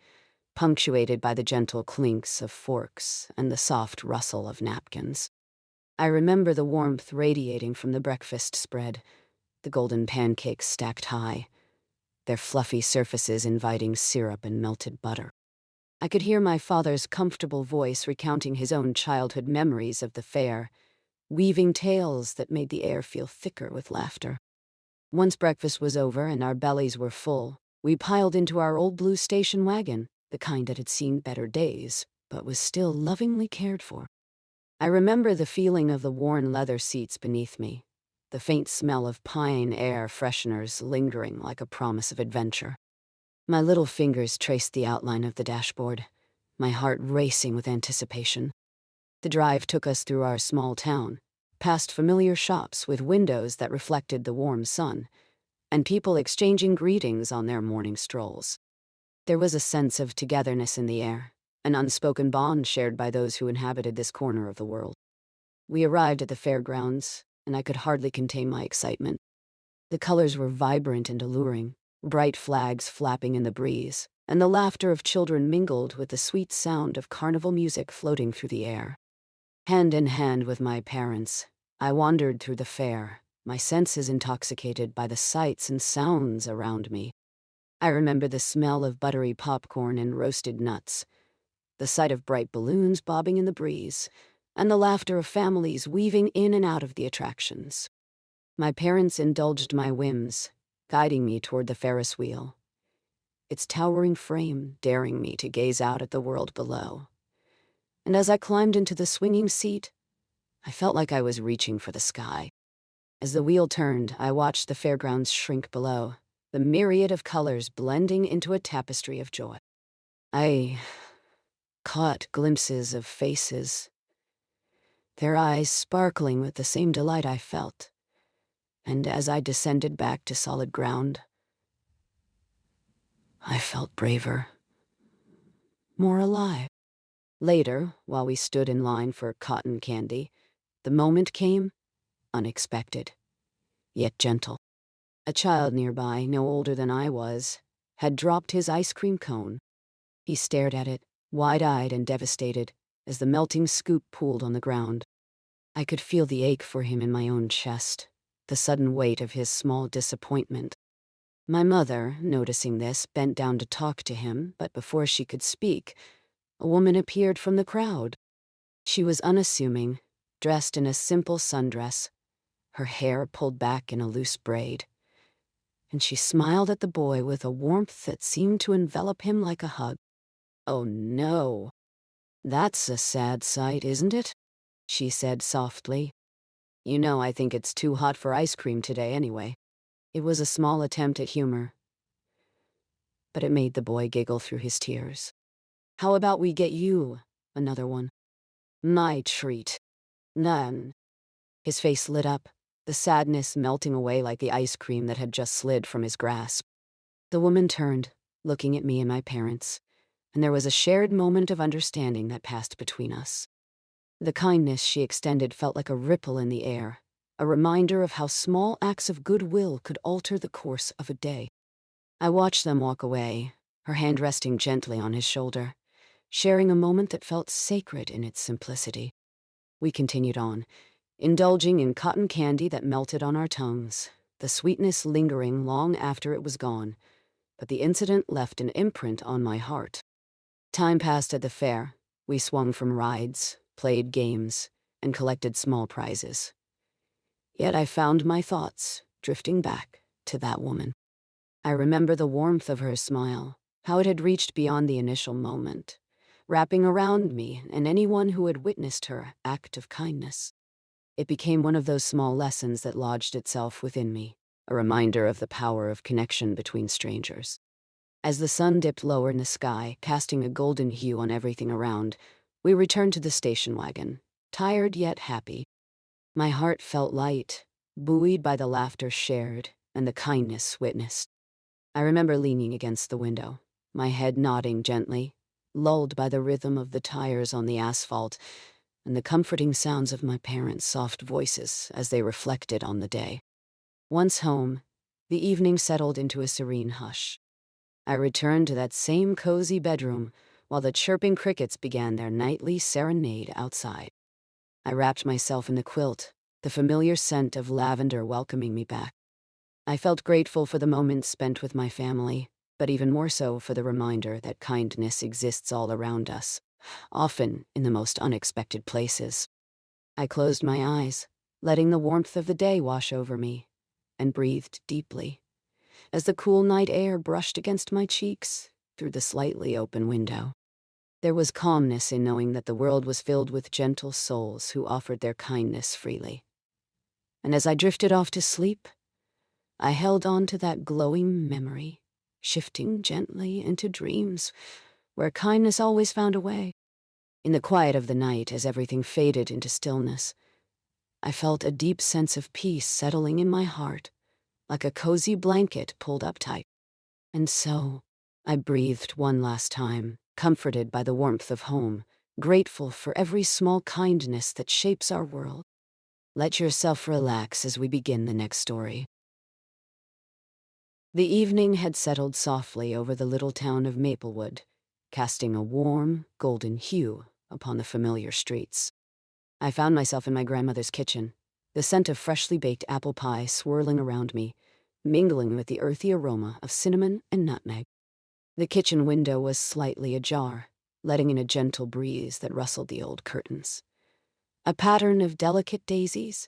punctuated by the gentle clinks of forks and the soft rustle of napkins. I remember the warmth radiating from the breakfast spread, the golden pancakes stacked high, their fluffy surfaces inviting syrup and melted butter. I could hear my father's comfortable voice recounting his own childhood memories of the fair, weaving tales that made the air feel thicker with laughter. Once breakfast was over and our bellies were full, we piled into our old blue station wagon, the kind that had seen better days, but was still lovingly cared for. I remember the feeling of the worn leather seats beneath me, the faint smell of pine air fresheners lingering like a promise of adventure. My little fingers traced the outline of the dashboard, my heart racing with anticipation. The drive took us through our small town, past familiar shops with windows that reflected the warm sun, and people exchanging greetings on their morning strolls. There was a sense of togetherness in the air, an unspoken bond shared by those who inhabited this corner of the world. We arrived at the fairgrounds, and I could hardly contain my excitement. The colors were vibrant and alluring, bright flags flapping in the breeze, and the laughter of children mingled with the sweet sound of carnival music floating through the air. Hand in hand with my parents, I wandered through the fair, my senses intoxicated by the sights and sounds around me. I remember the smell of buttery popcorn and roasted nuts, the sight of bright balloons bobbing in the breeze, and the laughter of families weaving in and out of the attractions. My parents indulged my whims, guiding me toward the Ferris wheel, its towering frame daring me to gaze out at the world below. And as I climbed into the swinging seat, I felt like I was reaching for the sky. As the wheel turned, I watched the fairgrounds shrink below, the myriad of colors blending into a tapestry of joy. I caught glimpses of faces, their eyes sparkling with the same delight I felt. And as I descended back to solid ground, I felt braver, more alive. Later, while we stood in line for cotton candy, the moment came, unexpected, yet gentle. A child nearby, no older than I was, had dropped his ice cream cone. He stared at it, wide-eyed and devastated, as the melting scoop pooled on the ground. I could feel the ache for him in my own chest, the sudden weight of his small disappointment. My mother, noticing this, bent down to talk to him, but before she could speak, a woman appeared from the crowd. She was unassuming, dressed in a simple sundress, her hair pulled back in a loose braid, and she smiled at the boy with a warmth that seemed to envelop him like a hug. "Oh no, that's a sad sight, isn't it?" she said softly. "You know I think it's too hot for ice cream today anyway." It was a small attempt at humor, but it made the boy giggle through his tears. "How about we get you another one?" "My treat." "None." His face lit up, the sadness melting away like the ice cream that had just slid from his grasp. The woman turned, looking at me and my parents, and there was a shared moment of understanding that passed between us. The kindness she extended felt like a ripple in the air, a reminder of how small acts of goodwill could alter the course of a day. I watched them walk away, her hand resting gently on his shoulder, sharing a moment that felt sacred in its simplicity. We continued on, indulging in cotton candy that melted on our tongues, the sweetness lingering long after it was gone, but the incident left an imprint on my heart. Time passed at the fair. We swung from rides, played games, and collected small prizes. Yet I found my thoughts drifting back to that woman. I remember the warmth of her smile, how it had reached beyond the initial moment, wrapping around me and anyone who had witnessed her act of kindness. It became one of those small lessons that lodged itself within me, a reminder of the power of connection between strangers. As the sun dipped lower in the sky, casting a golden hue on everything around, we returned to the station wagon, tired yet happy. My heart felt light, buoyed by the laughter shared and the kindness witnessed. I remember leaning against the window, my head nodding gently, lulled by the rhythm of the tires on the asphalt and the comforting sounds of my parents' soft voices as they reflected on the day. Once home, the evening settled into a serene hush. I returned to that same cozy bedroom while the chirping crickets began their nightly serenade outside. I wrapped myself in the quilt, the familiar scent of lavender welcoming me back. I felt grateful for the moments spent with my family, but even more so for the reminder that kindness exists all around us, often in the most unexpected places. I closed my eyes, letting the warmth of the day wash over me, and breathed deeply as the cool night air brushed against my cheeks through the slightly open window. There was calmness in knowing that the world was filled with gentle souls who offered their kindness freely. And as I drifted off to sleep, I held on to that glowing memory, shifting gently into dreams where kindness always found a way. In the quiet of the night, as everything faded into stillness, I felt a deep sense of peace settling in my heart, like a cozy blanket pulled up tight. And so, I breathed one last time, comforted by the warmth of home, grateful for every small kindness that shapes our world. Let yourself relax as we begin the next story. The evening had settled softly over the little town of Maplewood, casting a warm, golden hue upon the familiar streets. I found myself in my grandmother's kitchen, the scent of freshly baked apple pie swirling around me, mingling with the earthy aroma of cinnamon and nutmeg. The kitchen window was slightly ajar, letting in a gentle breeze that rustled the old curtains. A pattern of delicate daisies,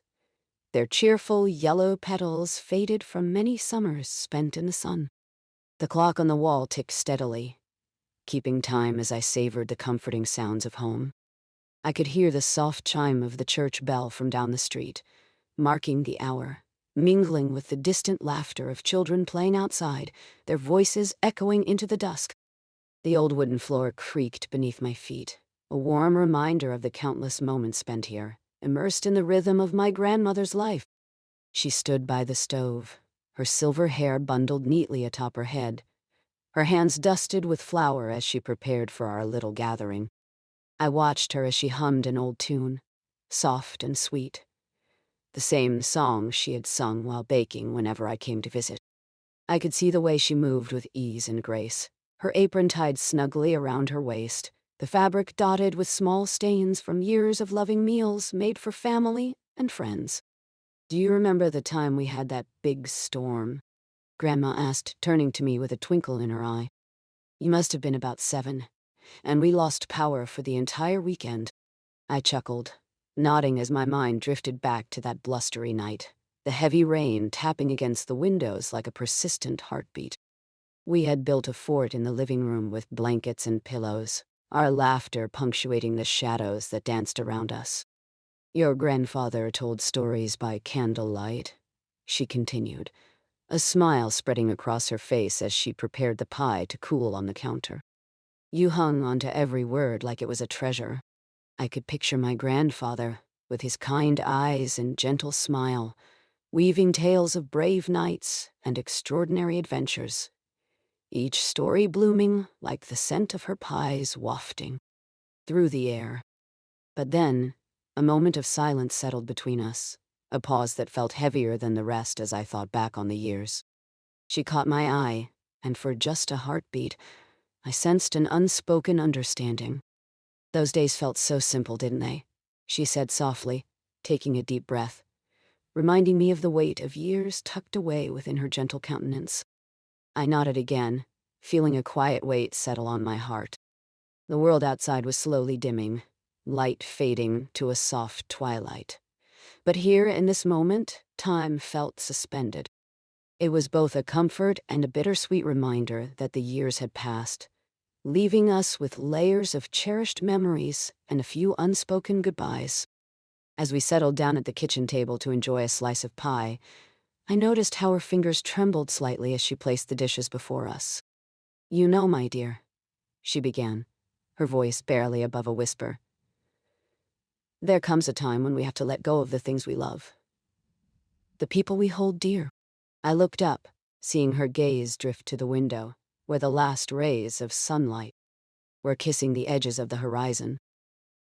their cheerful yellow petals faded from many summers spent in the sun. The clock on the wall ticked steadily, keeping time as I savored the comforting sounds of home. I could hear the soft chime of the church bell from down the street, marking the hour, mingling with the distant laughter of children playing outside, their voices echoing into the dusk. The old wooden floor creaked beneath my feet, a warm reminder of the countless moments spent here, immersed in the rhythm of my grandmother's life. She stood by the stove, her silver hair bundled neatly atop her head, her hands dusted with flour as she prepared for our little gathering. I watched her as she hummed an old tune, soft and sweet, the same song she had sung while baking whenever I came to visit. I could see the way she moved with ease and grace, her apron tied snugly around her waist, the fabric dotted with small stains from years of loving meals made for family and friends. "Do you remember the time we had that big storm?" Grandma asked, turning to me with a twinkle in her eye. "You must have been about 7, and we lost power for the entire weekend." I chuckled, nodding as my mind drifted back to that blustery night, the heavy rain tapping against the windows like a persistent heartbeat. We had built a fort in the living room with blankets and pillows, our laughter punctuating the shadows that danced around us. "Your grandfather told stories by candlelight," she continued, a smile spreading across her face as she prepared the pie to cool on the counter. "You hung onto every word like it was a treasure." I could picture my grandfather, with his kind eyes and gentle smile, weaving tales of brave knights and extraordinary adventures, each story blooming like the scent of her pies wafting through the air. But then, a moment of silence settled between us, a pause that felt heavier than the rest as I thought back on the years. She caught my eye, and for just a heartbeat, I sensed an unspoken understanding. "Those days felt so simple, didn't they?" she said softly, taking a deep breath, reminding me of the weight of years tucked away within her gentle countenance. I nodded again, feeling a quiet weight settle on my heart. The world outside was slowly dimming, light fading to a soft twilight. But here, in this moment, time felt suspended. It was both a comfort and a bittersweet reminder that the years had passed, leaving us with layers of cherished memories and a few unspoken goodbyes. As we settled down at the kitchen table to enjoy a slice of pie, I noticed how her fingers trembled slightly as she placed the dishes before us. "You know, my dear," she began, her voice barely above a whisper, "there comes a time when we have to let go of the things we love, the people we hold dear." I looked up, seeing her gaze drift to the window, where the last rays of sunlight were kissing the edges of the horizon.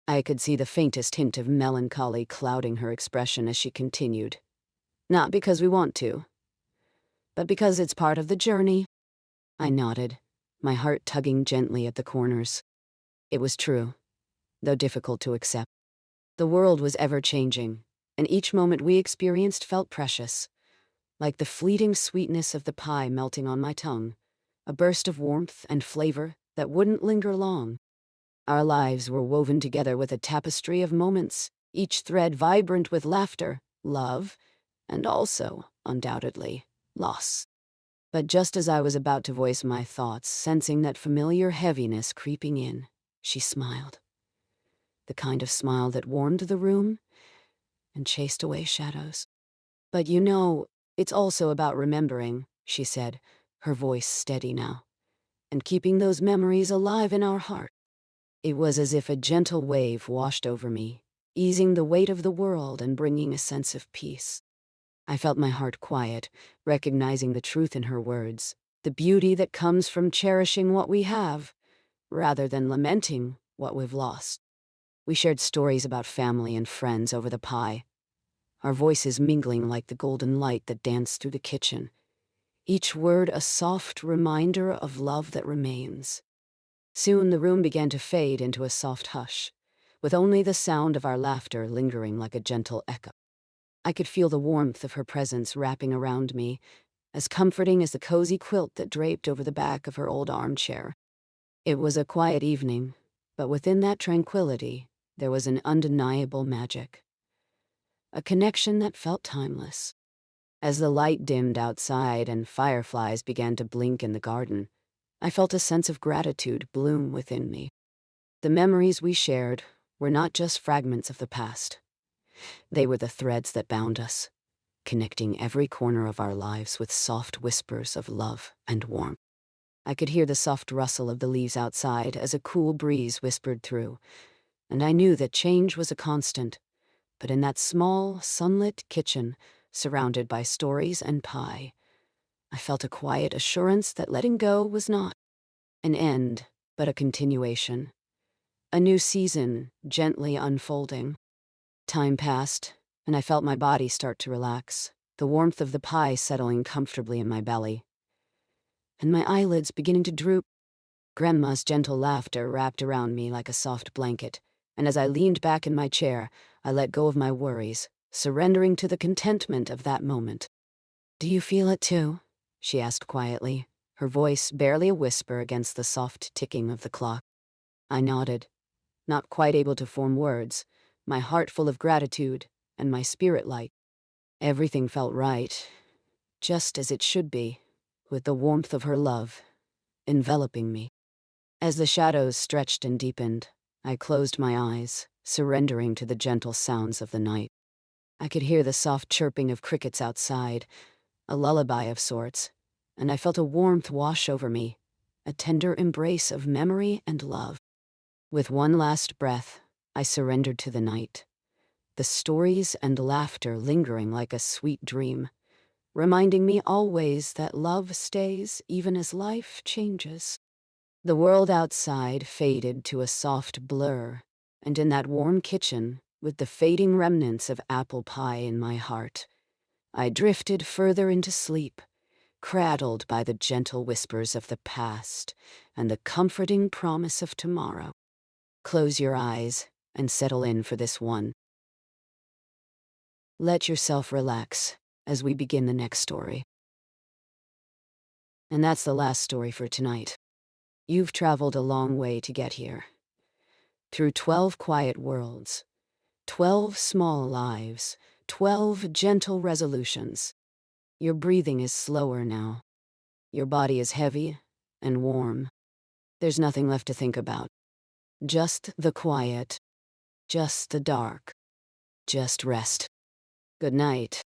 I could see the faintest hint of melancholy clouding her expression as she continued, "Not because we want to, but because it's part of the journey." I nodded, my heart tugging gently at the corners. It was true, though difficult to accept. The world was ever-changing, and each moment we experienced felt precious, like the fleeting sweetness of the pie melting on my tongue, a burst of warmth and flavor that wouldn't linger long. Our lives were woven together with a tapestry of moments, each thread vibrant with laughter, love, and also, undoubtedly, loss. But just as I was about to voice my thoughts, sensing that familiar heaviness creeping in, she smiled. The kind of smile that warmed the room and chased away shadows. "But you know, it's also about remembering," she said, her voice steady now, "and keeping those memories alive in our heart." It was as if a gentle wave washed over me, easing the weight of the world and bringing a sense of peace. I felt my heart quiet, recognizing the truth in her words, the beauty that comes from cherishing what we have, rather than lamenting what we've lost. We shared stories about family and friends over the pie, our voices mingling like the golden light that danced through the kitchen, each word a soft reminder of love that remains. Soon the room began to fade into a soft hush, with only the sound of our laughter lingering like a gentle echo. I could feel the warmth of her presence wrapping around me, as comforting as the cozy quilt that draped over the back of her old armchair. It was a quiet evening, but within that tranquility, there was an undeniable magic. A connection that felt timeless. As the light dimmed outside and fireflies began to blink in the garden, I felt a sense of gratitude bloom within me. The memories we shared were not just fragments of the past. They were the threads that bound us, connecting every corner of our lives with soft whispers of love and warmth. I could hear the soft rustle of the leaves outside as a cool breeze whispered through, and I knew that change was a constant. But in that small, sunlit kitchen, surrounded by stories and pie, I felt a quiet assurance that letting go was not an end, but a continuation. A new season gently unfolding. Time passed, and I felt my body start to relax, the warmth of the pie settling comfortably in my belly, and my eyelids beginning to droop. Grandma's gentle laughter wrapped around me like a soft blanket, and as I leaned back in my chair, I let go of my worries, surrendering to the contentment of that moment. "Do you feel it too?" she asked quietly, her voice barely a whisper against the soft ticking of the clock. I nodded, not quite able to form words, my heart full of gratitude and my spirit light. Everything felt right, just as it should be, with the warmth of her love enveloping me. As the shadows stretched and deepened, I closed my eyes, surrendering to the gentle sounds of the night. I could hear the soft chirping of crickets outside, a lullaby of sorts, and I felt a warmth wash over me, a tender embrace of memory and love. With one last breath, I surrendered to the night, the stories and laughter lingering like a sweet dream, reminding me always that love stays even as life changes. The world outside faded to a soft blur, and in that warm kitchen, with the fading remnants of apple pie in my heart, I drifted further into sleep, cradled by the gentle whispers of the past and the comforting promise of tomorrow. Close your eyes and settle in for this one. Let yourself relax as we begin the next story. And that's the last story for tonight. You've traveled a long way to get here. Through 12 quiet worlds, 12 small lives, 12 gentle resolutions. Your breathing is slower now. Your body is heavy and warm. There's nothing left to think about. Just the quiet, just the dark, just rest. Good night.